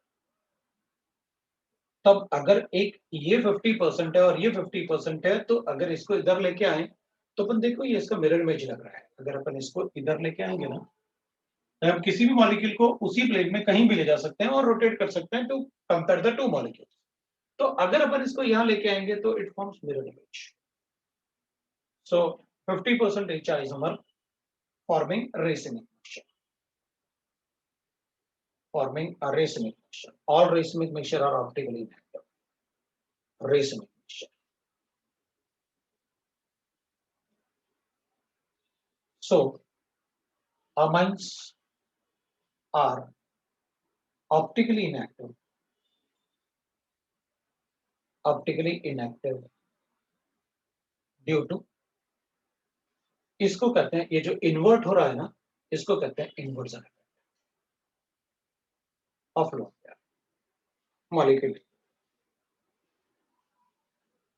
तब अगर एक ये 50% है और ये 50% है, तो अगर इसको इधर लेके आए तो अपन देखो ये इसका मिरर इमेज लग रहा है, अगर अपन इसको इधर लेके आएंगे ना, तो हम किसी भी मॉलिक्यूल को उसी प्लेन में कहीं भी ले जा सकते हैं और रोटेट कर सकते हैं to compare the two molecules. तो अगर अपन इसको यहां लेके आएंगे तो it forms mirror image, so 50% each isomer forming racemic mixture, forming a racemic mixture. All racemic mixture are optically inactive, racemic mixture. So amines are optically inactive, optically inactive due to, इसको कहते हैं, ये जो इन्वर्ट हो रहा है ना, इसको कहते हैं inversion of lone pair molecule,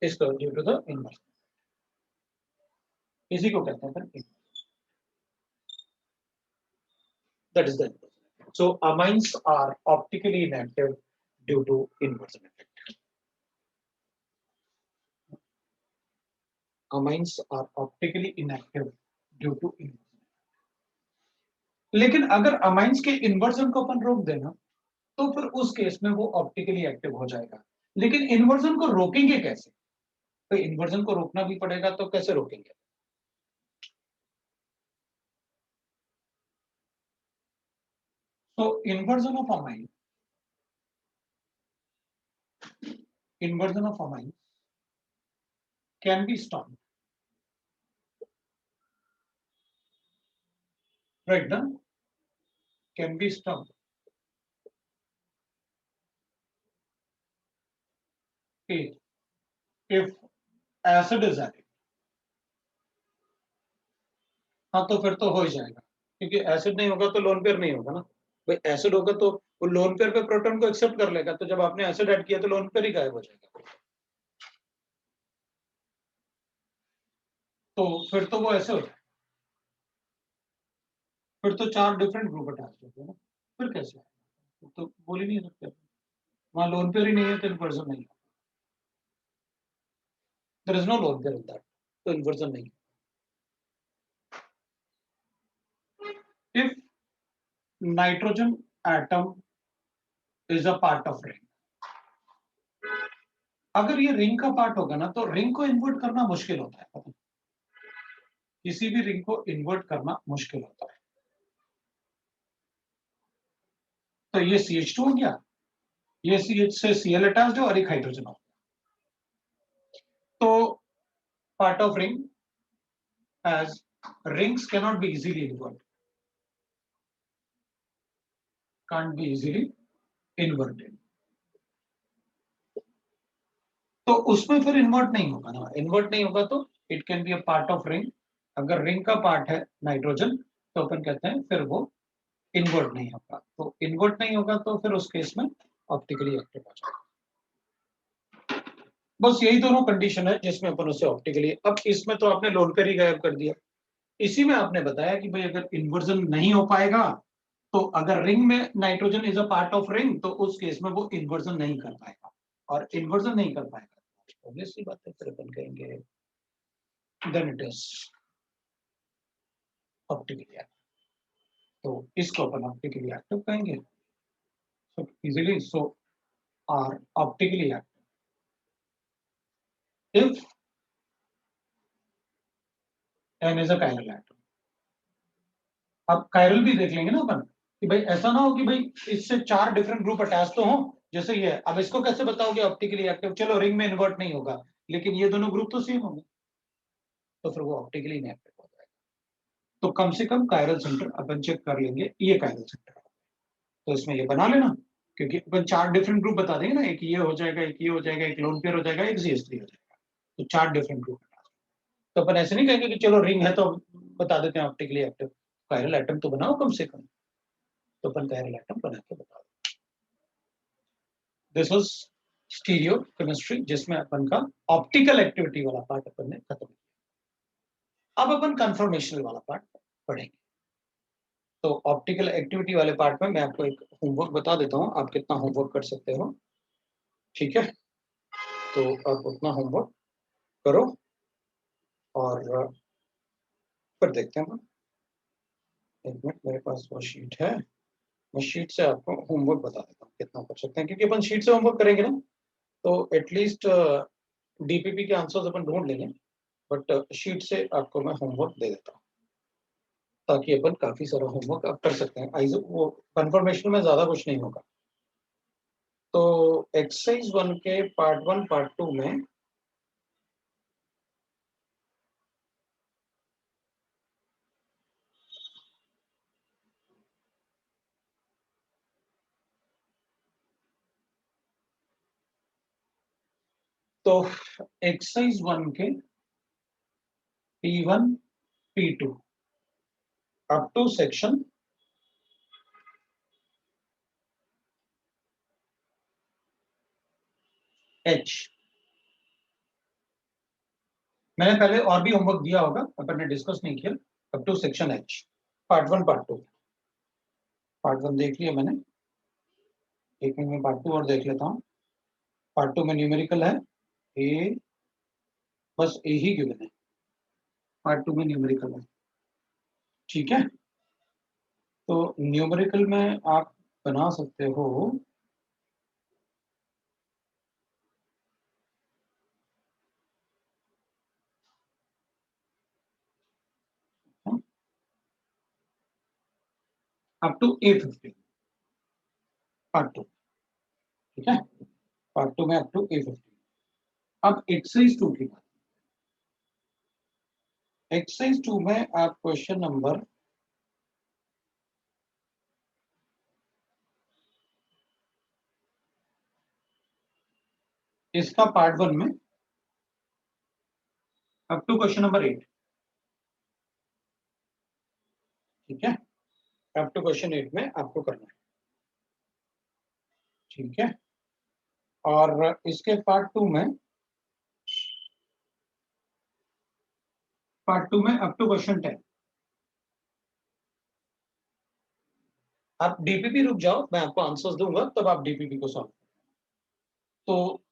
इसको ड्यू टू द इन्वर्जन, इसी को कहते हैं फिर, that is the inversion. So amines are optically inactive due to inversion effect. Amines are optically inactive due to inversion. लेकिन अगर अमाइंस के इन्वर्जन को अपन रोक देना तो फिर उस केस में वो ऑप्टिकली एक्टिव हो जाएगा। लेकिन इन्वर्जन को रोकेंगे कैसे? तो इन्वर्जन को रोकना भी पड़ेगा, तो कैसे रोकेंगे? तो inversion of amine can be stopped pregnant can be stopped if acid is added. हाँ तो फिर तो हो ही जाएगा, क्योंकि एसिड नहीं होगा तो लोन पेयर नहीं होगा ना भाई। एसिड होगा तो वो लोन पेयर पे प्रोटॉन को एक्सेप्ट कर लेगा, तो जब आपने एसिड ऐड किया तो लोन पेयर ही गायब हो जाएगा। तो फिर तो वो ऐसे होता है, फिर तो 4 डिफरेंट ग्रुप अटैच होते हैं ना, फिर कैसे आएगा? तो बोल ही नहीं सकते, वहां लोन पेयर ही नहीं है तो इन्वर्जन नहीं है। There is no lone pair in that, तो इन्वर्जन नहीं। If nitrogen atom is a part of ring, अगर ये रिंग का पार्ट होगा ना तो रिंग को इन्वर्ट करना मुश्किल होता है, पता है? किसी भी रिंग को इन्वर्ट करना मुश्किल होता है। तो ये CH2 हो गया, ये CH से Cl अटैच्ड है और एक हाइड्रोजन हो, तो part of ring as rings cannot be easily inverted, can't be easily inverted, तो उसमें फिर इन्वर्ट नहीं होगा ना, इन्वर्ट नहीं होगा तो it can be a part of ring. अगर रिंग का पार्ट है नाइट्रोजन तो अपन कहते हैं फिर वो इन्वर्ट नहीं होगा, तो इन्वर्ट नहीं होगा तो फिर उस केस में ऑप्टिकली एक्टिव हो जाएगा। बस यही दोनों कंडीशन है जिसमें अपन उसे ऑप्टिकली, अब इसमें तो आपने लोन पेयर ही गायब कर दिया। इसी में आपने बताया कि भाई अगर इन्वर्जन नहीं हो पाएगा तो अगर रिंग में nitrogen is a part of ring तो उस केस में वो इन्वर्जन नहीं कर पाएगा, और इन्वर्जन नहीं कर पाएगा ऑब्वियसली बात है, फिर अपन कहेंगे then it is optically active, तो इसको अपन ऑप्टिकली एक्टिव कहेंगे। So easily so are optically active if n is a chiral atom. अब कायरल भी देख लेंगे ना अपन कि भाई ऐसा ना हो कि भाई इससे 4 डिफरेंट ग्रुप अटैच तो हो, जैसे ये, अब इसको कैसे बताओगे ऑप्टिकली एक्टिव? चलो रिंग में इन्वर्ट नहीं होगा लेकिन ये दोनों ग्रुप तो सेम होंगे, तो फिर वो ऑप्टिकली इनएक्टिव हो जाएगा। तो कम से कम कायरल सेंटर अपन चेक कर लेंगे, ये कायरल सेंटर, तो इसमें ये बना लेना, क्योंकि अपन 4 डिफरेंट ग्रुप बता देंगे ना, एक ये हो जाएगा, एक ये हो जाएगा, एक लोन पेयर हो जाएगा, एक CH3 हो जाएगा, तो 4 डिफरेंट ग्रुप। तो अपन ऐसे नहीं कहेंगे कि चलो रिंग है तो बता देते हैं ऑप्टिकली एक्टिव, कायरल एटम तो बनाओ कम से कम, तो अपन कायरल एटम बना के बता दो। दिस वाज स्टीरियो केमिस्ट्री जिसमें अपन का ऑप्टिकल एक्टिविटी वाला पार्ट अपन ने खत्म किया। अब अपन कंफर्मेशनल वाला पार्ट पढ़ेंगे। तो ऑप्टिकल एक्टिविटी वाले पार्ट में मैं आपको एक होमवर्क बता देता हूँ, आप कितना होमवर्क कर सकते हो, ठीक है? तो आप उतना होमवर्क करो और फिर देखते हैं। एक मिनट, मेरे पास वो शीट है, मैं शीट से आपको होमवर्क बता देता हूँ कितना कर सकते हैं, क्योंकि अपन शीट से होमवर्क करेंगे ना तो एटलीस्ट DPP के आंसर्स अपन ढूंढ लेंगे, बट शीट से आपको मैं होमवर्क दे देता हूँ ताकि अपन काफी सारा होमवर्क आप कर सकते हैं। आइजो वो कंफर्मेशन में ज्यादा कुछ नहीं होगा। तो एक्सरसाइज 1 के पार्ट 1 पार्ट 2 में तो एक्सरसाइज 1 के P1 P2 up to section H, मैंने पहले और भी होमवर्क दिया होगा, अपन ने डिस्कस नहीं किया। Up to section H part 1 part 2, part 1 देख लिया मैंने, एक मिनट में पार्ट 2 और देख लेता हूँ। पार्ट 2 में न्यूमेरिकल है, ए, बस ए ही गिवन है, पार्ट 2 में न्यूमेरिकल है, ठीक है? तो न्यूमेरिकल में आप बना सकते हो अप टू A50 पार्ट 2, ठीक है? पार्ट 2 में अप टू A50। अब एक्सरसाइज 2 की बात, एक्सरसाइज 2 में आप क्वेश्चन नंबर इसका पार्ट 1 में अप टू क्वेश्चन नंबर 8, ठीक है, अप टू क्वेश्चन 8 में आपको करना है, ठीक है। और इसके पार्ट 2 में अप टू क्वेश्चन 10 आप डीपीपी रुक जाओ, मैं आपको आंसर्स दूंगा तब आप डीपीपी को सॉल्व। तो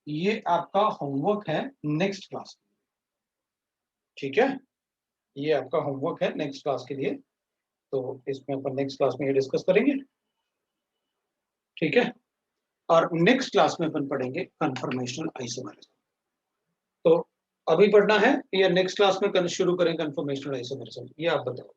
ये आपका होमवर्क है नेक्स्ट क्लास, ठीक है, ये आपका होमवर्क है नेक्स्ट क्लास के लिए। तो इसमें अपन नेक्स्ट क्लास में ये डिस्कस करेंगे, ठीक है। और नेक्स्ट क्लास में अपन पढ़ेंगे कन्फर्मेशनल आइसोमेरिज्म। तो अभी पढ़ना है या नेक्स्ट क्लास में शुरू करें कन्फर्मेशनल आइसोमेरिज्म, ये आप बताओ।